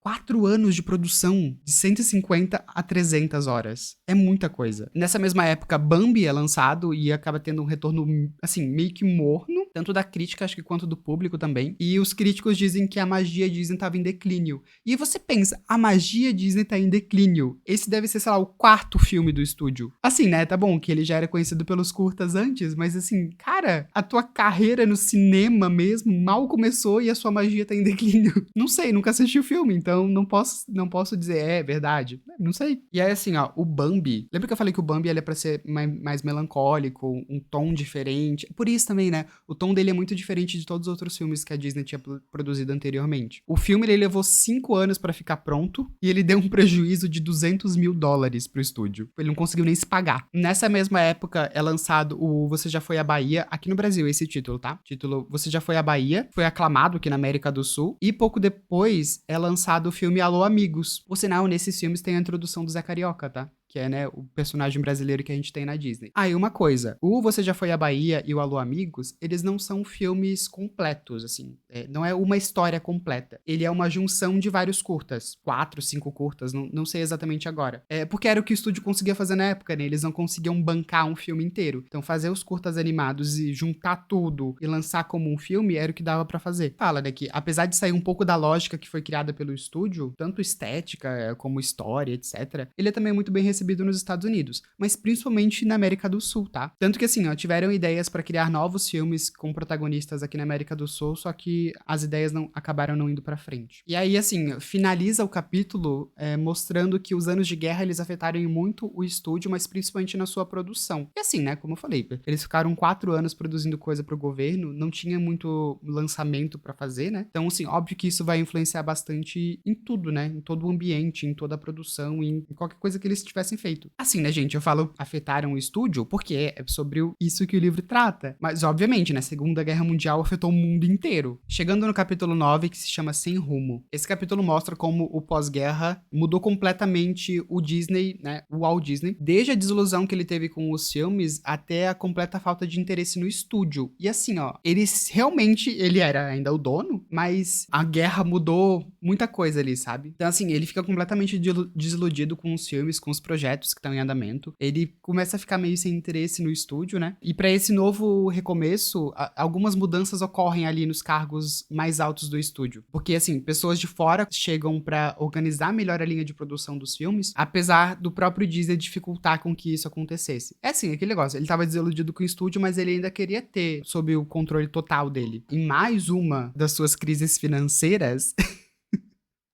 4 anos de produção, de 150 a 300 horas. É muita coisa. Nessa mesma época, Bambi é lançado e acaba tendo um retorno, assim, meio que morno, tanto da crítica, acho que quanto do público também. E os críticos dizem que a magia Disney estava em declínio. E você pensa, a magia Disney tá em declínio. Esse deve ser, sei lá, o 4º filme do estúdio. Assim, né, tá bom que ele já era conhecido pelos curtas antes, mas assim, cara, a tua carreira no cinema mesmo mal começou e a sua magia tá em declínio. Não sei, nunca assisti o filme, então não posso dizer, é verdade. Não sei. E aí, assim, ó, o Bambi. Lembra que eu falei que o Bambi ele é pra ser mais melancólico, um tom diferente? Por isso também, né? O tom dele é muito diferente de todos os outros filmes que a Disney tinha produzido anteriormente. O filme ele levou 5 anos pra ficar pronto e ele deu um prejuízo de $200 mil pro estúdio. Ele não conseguiu nem se pagar. Nessa mesma época é lançado o Você Já Foi à Bahia, aqui no Brasil, esse título, tá? Título Você Já Foi à Bahia, foi aclamado aqui na América do Sul e pouco depois é lançado o filme Alô Amigos. Por sinal, nesses filmes tem a introdução do Zé Carioca, tá? Que é, né, o personagem brasileiro que a gente tem na Disney. Ah, e uma coisa, o Você Já Foi à Bahia e o Alô Amigos, eles não são filmes completos, assim, não é uma história completa. Ele é uma junção de vários curtas, 4, 5 curtas, não sei exatamente agora. Porque era o que o estúdio conseguia fazer na época, né, eles não conseguiam bancar um filme inteiro. Então fazer os curtas animados e juntar tudo e lançar como um filme era o que dava pra fazer. Fala, né, que apesar de sair um pouco da lógica que foi criada pelo estúdio, tanto estética como história, etc., ele é também muito bem recebido nos Estados Unidos, mas principalmente na América do Sul, tá? Tanto que assim, ó, tiveram ideias pra criar novos filmes com protagonistas aqui na América do Sul, só que as ideias acabaram não indo pra frente. E aí, assim, finaliza o capítulo mostrando que os anos de guerra eles afetaram muito o estúdio, mas principalmente na sua produção. E assim, né, como eu falei, eles ficaram 4 anos produzindo coisa pro governo, não tinha muito lançamento pra fazer, né? Então, assim, óbvio que isso vai influenciar bastante em tudo, né? Em todo o ambiente, em toda a produção, em qualquer coisa que eles tivessem tivessem feito. Assim, né, gente? Eu falo afetaram o estúdio porque é sobre isso que o livro trata. Mas, obviamente, né, a Segunda Guerra Mundial afetou o mundo inteiro. Chegando no capítulo 9, que se chama Sem Rumo. Esse capítulo mostra como o pós-guerra mudou completamente o Disney, né, o Walt Disney, desde a desilusão que ele teve com os filmes até a completa falta de interesse no estúdio. E assim, ó, ele era ainda o dono, mas a guerra mudou muita coisa ali, sabe? Então, assim, ele fica completamente desiludido com os filmes, com os projetos que estão em andamento. Ele começa a ficar meio sem interesse no estúdio, né? E para esse novo recomeço, algumas mudanças ocorrem ali nos cargos mais altos do estúdio. Porque, assim, pessoas de fora chegam para organizar melhor a linha de produção dos filmes, apesar do próprio Disney dificultar com que isso acontecesse. É assim, aquele negócio, ele tava desiludido com o estúdio, mas ele ainda queria ter sob o controle total dele. Em mais uma das suas crises financeiras...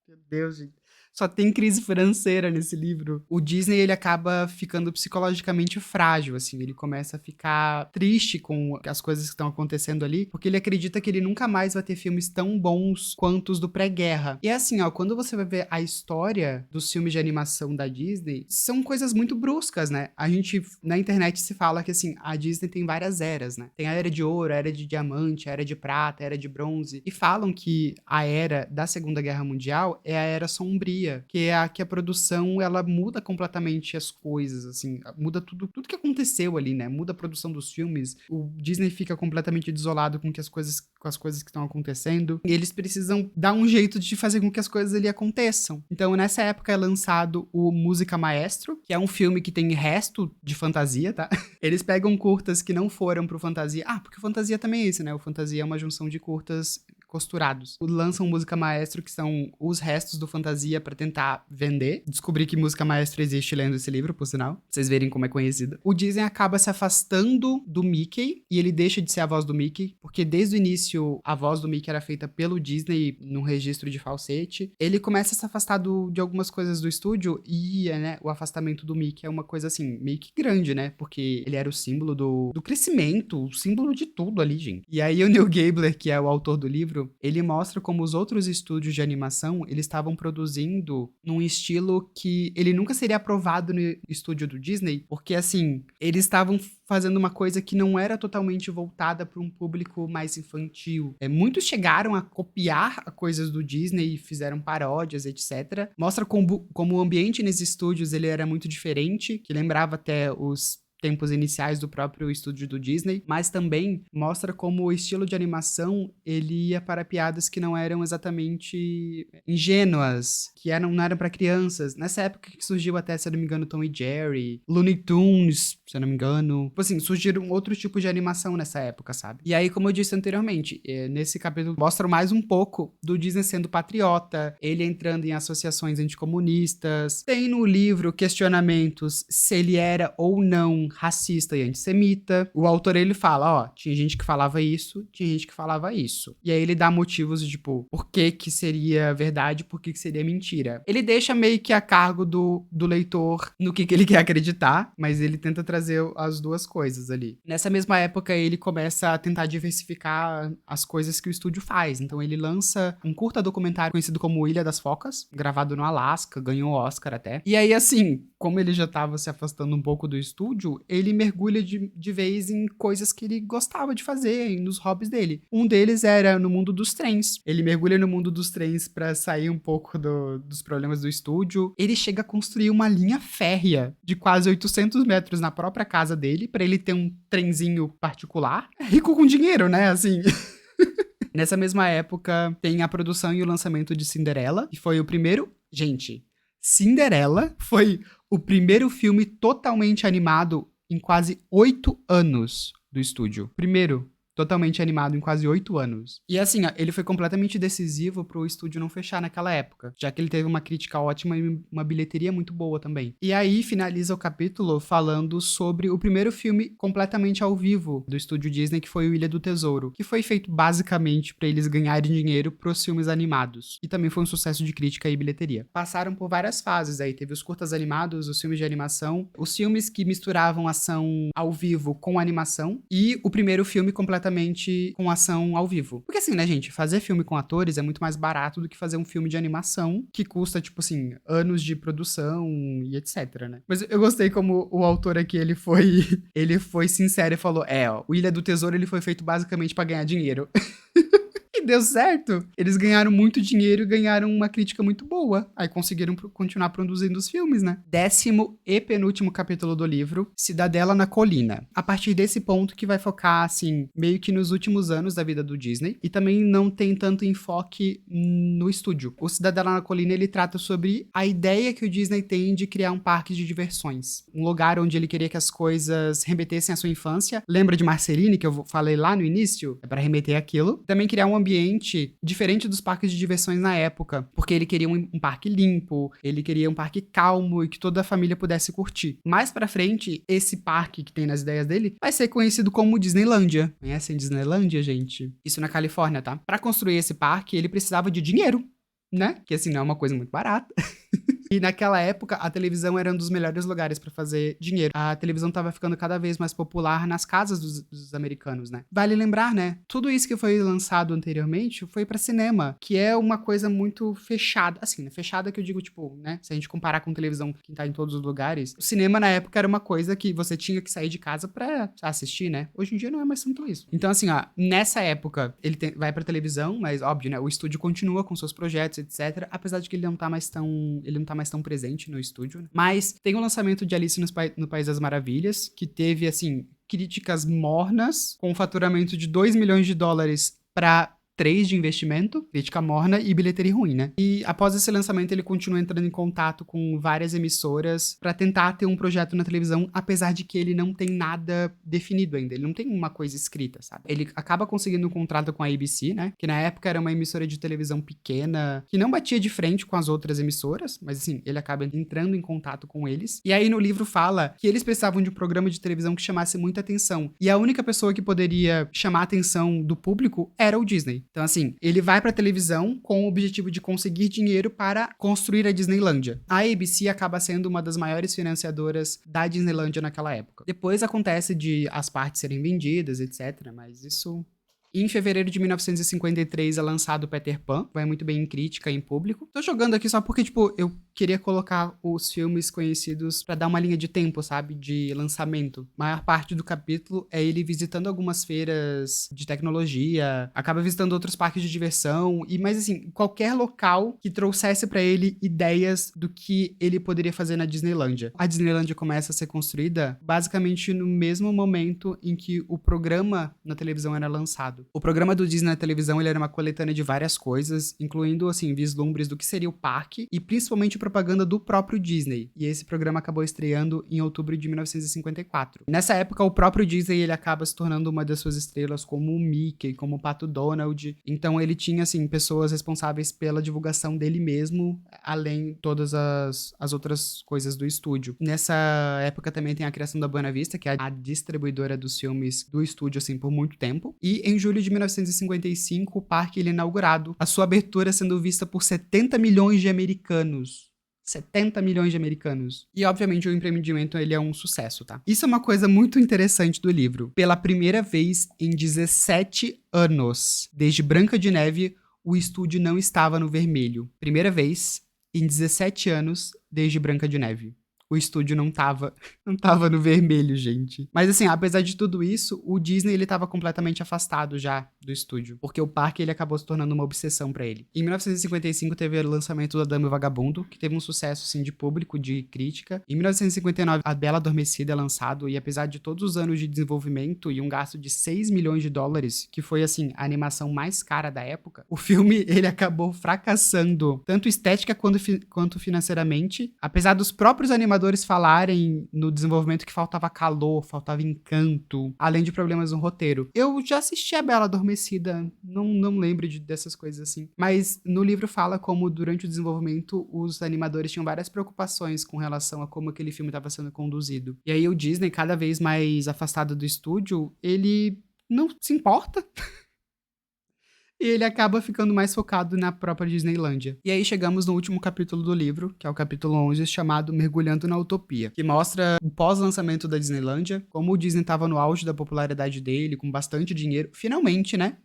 Meu Deus, gente. Só tem crise financeira nesse livro. O Disney, ele acaba ficando psicologicamente frágil, assim. Ele começa a ficar triste com as coisas que estão acontecendo ali, porque ele acredita que ele nunca mais vai ter filmes tão bons quanto os do pré-guerra. E é assim, ó, quando você vai ver a história dos filmes de animação da Disney, são coisas muito bruscas, né? A gente, na internet, se fala que, assim, a Disney tem várias eras, né? Tem a era de ouro, a era de diamante, a era de prata, a era de bronze. E falam que a era da Segunda Guerra Mundial é a era sombria, que é a que a produção, ela muda completamente as coisas, assim, muda tudo que aconteceu ali, né? Muda a produção dos filmes, o Disney fica completamente desolado com as coisas que estão acontecendo, e eles precisam dar um jeito de fazer com que as coisas ali aconteçam. Então, nessa época é lançado o Música Maestro, que é um filme que tem resto de fantasia, tá? Eles pegam curtas que não foram pro fantasia. Ah, porque o fantasia também é isso, né? O fantasia é uma junção de curtas costurados. Lançam Música Maestro, que são os restos do fantasia pra tentar vender. Descobri que Música Maestro existe lendo esse livro, por sinal. Pra vocês verem como é conhecida. O Disney acaba se afastando do Mickey, e ele deixa de ser a voz do Mickey, porque desde o início a voz do Mickey era feita pelo Disney num registro de falsete. Ele começa a se afastar de algumas coisas do estúdio, e né, o afastamento do Mickey é uma coisa assim, meio que grande, né? Porque ele era o símbolo do crescimento, o símbolo de tudo ali, gente. E aí o Neil Gabler, que é o autor do livro, ele mostra como os outros estúdios de animação, eles estavam produzindo num estilo que ele nunca seria aprovado no estúdio do Disney, porque assim, eles estavam fazendo uma coisa que não era totalmente voltada para um público mais infantil. Muitos chegaram a copiar coisas do Disney e fizeram paródias, etc. Mostra como o ambiente nesses estúdios ele era muito diferente, que lembrava até os tempos iniciais do próprio estúdio do Disney, mas também mostra como o estilo de animação ele ia para piadas que não eram exatamente ingênuas, que não eram para crianças. Nessa época que surgiu até, se eu não me engano, Tom e Jerry, Looney Tunes, se eu não me engano. Tipo assim, surgiram outros tipos de animação nessa época, sabe? E aí, como eu disse anteriormente, nesse capítulo mostra mais um pouco do Disney sendo patriota, ele entrando em associações anticomunistas. Tem no livro questionamentos se ele era ou não racista e antissemita. O autor, ele fala, ó, tinha gente que falava isso, tinha gente que falava isso. E aí ele dá motivos de, tipo, por que seria verdade, por que seria mentira. Ele deixa meio que a cargo do leitor no que ele quer acreditar, mas ele tenta trazer as duas coisas ali. Nessa mesma época, ele começa a tentar diversificar as coisas que o estúdio faz. Então ele lança um curta documentário conhecido como Ilha das Focas, gravado no Alasca, ganhou o Oscar até. E aí, assim, como ele já tava se afastando um pouco do estúdio, ele mergulha de vez em coisas que ele gostava de fazer, nos hobbies dele. Um deles era no mundo dos trens. Ele mergulha no mundo dos trens pra sair um pouco dos problemas do estúdio. Ele chega a construir uma linha férrea de quase 800 metros na própria casa dele, pra ele ter um trenzinho particular. É rico com dinheiro, né, assim... Nessa mesma época, tem a produção e o lançamento de Cinderela, que foi o primeiro... Gente, Cinderela foi o primeiro filme totalmente animado em quase 8 anos do estúdio. Primeiro, totalmente animado em quase 8 anos. E assim, ó, ele foi completamente decisivo pro estúdio não fechar naquela época, já que ele teve uma crítica ótima e uma bilheteria muito boa também. E aí, finaliza o capítulo falando sobre o primeiro filme completamente ao vivo do estúdio Disney, que foi o Ilha do Tesouro, que foi feito basicamente pra eles ganharem dinheiro pros filmes animados. E também foi um sucesso de crítica e bilheteria. Passaram por várias fases aí, teve os curtas animados, os filmes de animação, os filmes que misturavam ação ao vivo com animação, e o primeiro filme completamente completamente com ação ao vivo. Porque assim, né, gente, fazer filme com atores é muito mais barato do que fazer um filme de animação que custa, tipo assim, anos de produção e etc, né? Mas eu gostei como o autor aqui, ele foi ele foi sincero e falou, ó, o Ilha do Tesouro, ele foi feito basicamente pra ganhar dinheiro. E deu certo. Eles ganharam muito dinheiro e ganharam uma crítica muito boa. Aí conseguiram continuar produzindo os filmes, né? 10º e penúltimo capítulo do livro, Cidadela na Colina. A partir desse ponto que vai focar, assim, meio que nos últimos anos da vida do Disney. E também não tem tanto enfoque no estúdio. O Cidadela na Colina, ele trata sobre a ideia que o Disney tem de criar um parque de diversões. Um lugar onde ele queria que as coisas remetessem à sua infância. Lembra de Marceline, que eu falei lá no início? É para remeter aquilo. Também criar um ambiente diferente dos parques de diversões na época, porque ele queria um parque limpo, ele queria um parque calmo e que toda a família pudesse curtir. Mais pra frente, esse parque que tem nas ideias dele vai ser conhecido como Disneylândia. Conhecem Disneylândia, gente? Isso na Califórnia, tá? Pra construir esse parque, ele precisava de dinheiro, né? Que assim, não é uma coisa muito barata. E naquela época, a televisão era um dos melhores lugares pra fazer dinheiro. A televisão tava ficando cada vez mais popular nas casas dos americanos, né? Vale lembrar, né? Tudo isso que foi lançado anteriormente foi pra cinema, que é uma coisa muito fechada. Assim, né? Fechada que eu digo, tipo, né? Se a gente comparar com televisão que tá em todos os lugares, o cinema na época era uma coisa que você tinha que sair de casa pra assistir, né? Hoje em dia não é mais tanto isso. Então, assim, ó, nessa época, ele vai pra televisão, mas óbvio, né? O estúdio continua com seus projetos, etc. Apesar de que ele não tá mais tão presente no estúdio, né? Mas tem o lançamento de Alice no País das Maravilhas, que teve, assim, críticas mornas, com um faturamento de 2 milhões de dólares para 3 de investimento, crítica morna e bilheteria ruim, né? E após esse lançamento, ele continua entrando em contato com várias emissoras pra tentar ter um projeto na televisão, apesar de que ele não tem nada definido ainda. Ele não tem uma coisa escrita, sabe? Ele acaba conseguindo um contrato com a ABC, né? Que na época era uma emissora de televisão pequena, que não batia de frente com as outras emissoras, mas assim, ele acaba entrando em contato com eles. E aí no livro fala que eles precisavam de um programa de televisão que chamasse muita atenção. E a única pessoa que poderia chamar a atenção do público era o Disney. Então, assim, ele vai pra televisão com o objetivo de conseguir dinheiro para construir a Disneylândia. A ABC acaba sendo uma das maiores financiadoras da Disneylândia naquela época. Depois acontece de as partes serem vendidas, etc., mas isso... Em fevereiro de 1953 é lançado Peter Pan, vai muito bem em crítica e em público. Tô jogando aqui só porque, tipo, eu queria colocar os filmes conhecidos pra dar uma linha de tempo, sabe? De lançamento. A maior parte do capítulo é ele visitando algumas feiras de tecnologia, acaba visitando outros parques de diversão, mas assim, qualquer local que trouxesse pra ele ideias do que ele poderia fazer na Disneylândia. A Disneylândia começa a ser construída basicamente no mesmo momento em que o programa na televisão era lançado. O programa do Disney na televisão, ele era uma coletânea de várias coisas, incluindo, assim, vislumbres do que seria o parque e principalmente propaganda do próprio Disney. E esse programa acabou estreando em outubro de 1954. Nessa época, o próprio Disney, ele acaba se tornando uma das suas estrelas, como o Mickey, como o Pato Donald. Então, ele tinha, assim, pessoas responsáveis pela divulgação dele mesmo, além de todas as outras coisas do estúdio. Nessa época também tem a criação da Buena Vista, que é a distribuidora dos filmes do estúdio, assim, por muito tempo. E em julho de 1955, o parque ele é inaugurado, a sua abertura sendo vista por 70 milhões de americanos. 70 milhões de americanos. E, obviamente, o empreendimento ele é um sucesso, tá? Isso é uma coisa muito interessante do livro. Pela primeira vez em 17 anos, desde Branca de Neve, o estúdio não estava no vermelho. Primeira vez em 17 anos, desde Branca de Neve. O estúdio não tava no vermelho, gente. Mas assim, apesar de tudo isso, o Disney ele tava completamente afastado já do estúdio, porque o parque ele acabou se tornando uma obsessão pra ele. Em 1955 teve o lançamento da Dama e o Vagabundo, que teve um sucesso assim de público, de crítica. Em 1959, A Bela Adormecida é lançado e apesar de todos os anos de desenvolvimento e um gasto de 6 milhões de dólares, que foi assim a animação mais cara da época, o filme ele acabou fracassando tanto estética quanto financeiramente, apesar dos próprios animadores falarem no desenvolvimento que faltava calor, faltava encanto, além de problemas no roteiro. Eu já assisti A Bela Adormecida, não lembro dessas coisas assim, mas no livro fala como durante o desenvolvimento os animadores tinham várias preocupações com relação a como aquele filme estava sendo conduzido. E aí o Disney, cada vez mais afastado do estúdio, ele não se importa E ele acaba ficando mais focado na própria Disneylândia. E aí chegamos no último capítulo do livro, que é o capítulo 11, chamado Mergulhando na Utopia, que mostra o pós-lançamento da Disneylândia, como o Disney estava no auge da popularidade dele, com bastante dinheiro. Finalmente, né?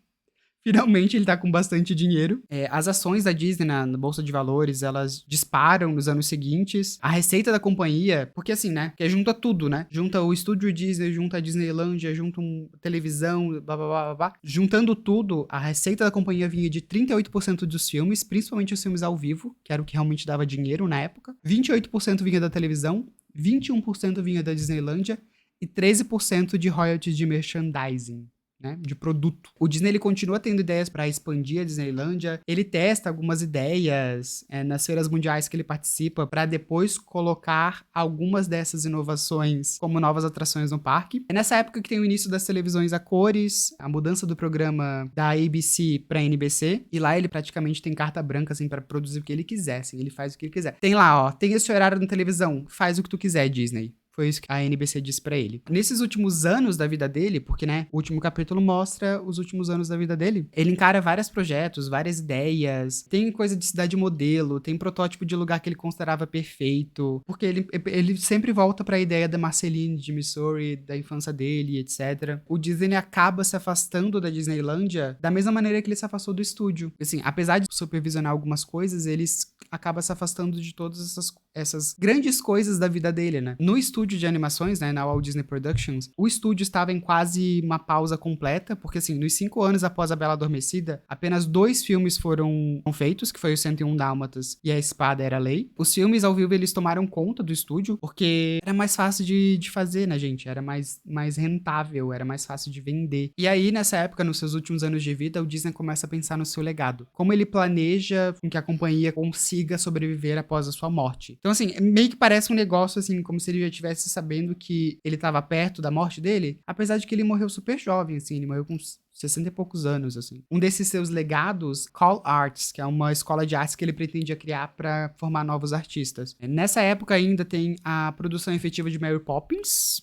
Finalmente ele tá com bastante dinheiro. As ações da Disney na Bolsa de Valores, elas disparam nos anos seguintes. A receita da companhia, porque assim, né? Que junta tudo, né? Junta o estúdio Disney, junta a Disneylândia, junta televisão, blá, blá, blá, blá, blá. Juntando tudo, a receita da companhia vinha de 38% dos filmes, principalmente os filmes ao vivo, que era o que realmente dava dinheiro na época. 28% vinha da televisão, 21% vinha da Disneylândia e 13% de royalties de merchandising. Né, de produto. O Disney ele continua tendo ideias para expandir a Disneylândia. Ele testa algumas ideias nas feiras mundiais que ele participa para depois colocar algumas dessas inovações como novas atrações no parque. É nessa época que tem o início das televisões a cores, a mudança do programa da ABC para NBC, e lá ele praticamente tem carta branca assim para produzir o que ele quiser, assim, ele faz o que ele quiser. Tem lá, ó, tem esse horário na televisão, faz o que tu quiser, Disney. Foi isso que a NBC disse pra ele. Nesses últimos anos da vida dele, porque, né, o último capítulo mostra os últimos anos da vida dele, ele encara vários projetos, várias ideias, tem coisa de cidade modelo, tem protótipo de lugar que ele considerava perfeito, porque ele sempre volta pra ideia da Marceline de Missouri, da infância dele, etc. O Disney acaba se afastando da Disneylândia da mesma maneira que ele se afastou do estúdio. Assim, apesar de supervisionar algumas coisas, ele acaba se afastando de todas essas grandes coisas da vida dele, né? No estúdio de animações, né, na Walt Disney Productions, o estúdio estava em quase uma pausa completa, porque assim, nos 5 anos após A Bela Adormecida, apenas 2 filmes foram feitos, que foi o 101 Dálmatas e A Espada Era a Lei. Os filmes ao vivo, eles tomaram conta do estúdio, porque era mais fácil de fazer, né, gente? Era mais rentável, era mais fácil de vender. E aí, nessa época, nos seus últimos anos de vida, o Disney começa a pensar no seu legado. Como ele planeja com que a companhia consiga sobreviver após a sua morte. Então, assim, meio que parece um negócio, assim, como se ele já tivesse sabendo que ele estava perto da morte dele, apesar de que ele morreu super jovem, assim, ele morreu com 60 e poucos anos, assim. Um desses seus legados, Call Arts, que é uma escola de artes que ele pretendia criar para formar novos artistas. Nessa época ainda tem a produção efetiva de Mary Poppins,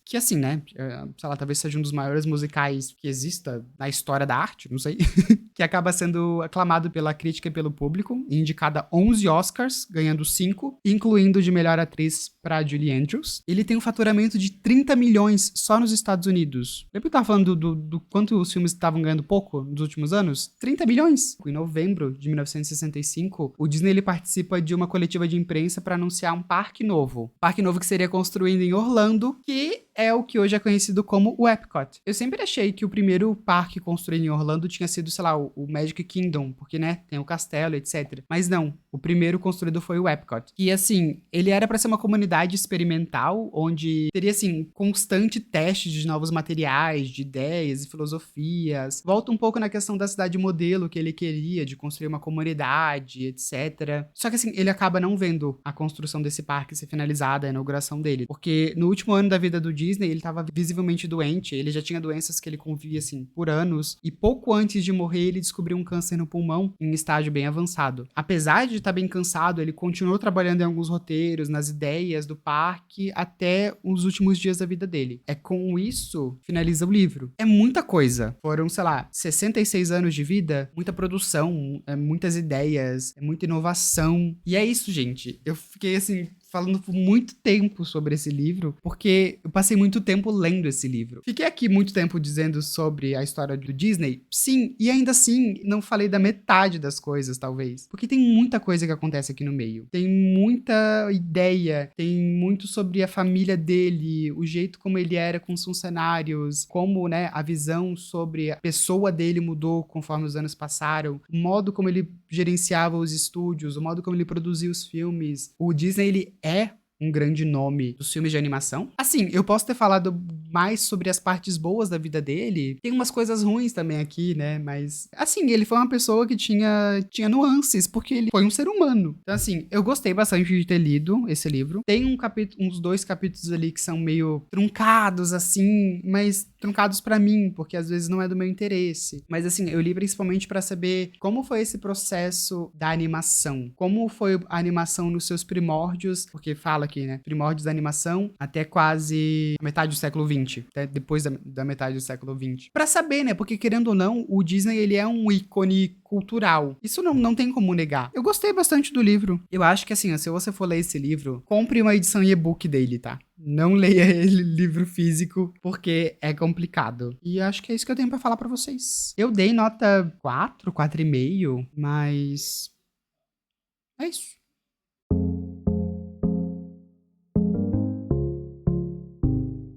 que assim, né, sei lá, talvez seja um dos maiores musicais que exista na história da arte, não sei, que acaba sendo aclamado pela crítica e pelo público, e indicada 11 Oscars, ganhando 5, incluindo de melhor atriz para Julie Andrews. Ele tem um faturamento de 30 milhões só nos Estados Unidos. Lembra que eu tava falando do quanto os filmes estavam ganhando pouco nos últimos anos? 30 milhões! Em novembro de 1965, o Disney ele participa de uma coletiva de imprensa para anunciar um parque novo. Parque novo que seria construído em Orlando, que é o que hoje é conhecido como o Epcot. Eu sempre achei que o primeiro parque construído em Orlando tinha sido, sei lá, o Magic Kingdom, porque, né, tem o castelo, etc. Mas não, o primeiro construído foi o Epcot. E, assim, ele era para ser uma comunidade experimental, onde teria, assim, constante teste de novos materiais, de ideias e filosofias. Volta um pouco na questão da cidade modelo que ele queria, de construir uma comunidade, etc. Só que, assim, ele acaba não vendo a construção desse parque ser finalizada, a inauguração dele. Porque no último ano da vida do Disney, ele estava visivelmente doente, ele já tinha doenças que ele convivia, assim, por anos, e pouco antes de morrer, ele descobriu um câncer no pulmão em estágio bem avançado. Apesar de estar bem cansado, ele continuou trabalhando em alguns roteiros, nas ideias do parque, até os últimos dias da vida dele. Com isso, finaliza o livro. É muita coisa. Foram, sei lá, 66 anos de vida, muita produção, muitas ideias, muita inovação. E é isso, gente. Eu fiquei, assim, falando por muito tempo sobre esse livro, porque eu passei muito tempo lendo esse livro. Fiquei aqui muito tempo dizendo sobre a história do Disney, sim, e ainda assim não falei da metade das coisas, talvez. Porque tem muita coisa que acontece aqui no meio. Tem muita ideia, tem muito sobre a família dele, o jeito como ele era com os funcionários, como, né, a visão sobre a pessoa dele mudou conforme os anos passaram, o modo como ele gerenciava os estúdios, o modo como ele produzia os filmes. O Disney, ele é um grande nome dos filmes de animação. Assim, eu posso ter falado mais sobre as partes boas da vida dele. Tem umas coisas ruins também aqui, né? Mas, assim, ele foi uma pessoa que tinha nuances, porque ele foi um ser humano. Então, assim, eu gostei bastante de ter lido esse livro. Tem uns 2 capítulos ali que são meio truncados, assim, mas truncados pra mim, porque às vezes não é do meu interesse. Mas, assim, eu li principalmente pra saber como foi esse processo da animação. Como foi a animação nos seus primórdios, porque fala aqui, né? Primórdios da animação até quase a metade do século XX, até depois da metade do século XX. Pra saber, né? Porque querendo ou não, o Disney, ele é um ícone cultural. Isso não tem como negar. Eu gostei bastante do livro. Eu acho que assim, ó, se você for ler esse livro, compre uma edição e-book dele, tá? Não leia ele livro físico, porque é complicado. E acho que é isso que eu tenho pra falar pra vocês. Eu dei nota 4, 4,5, mas é isso.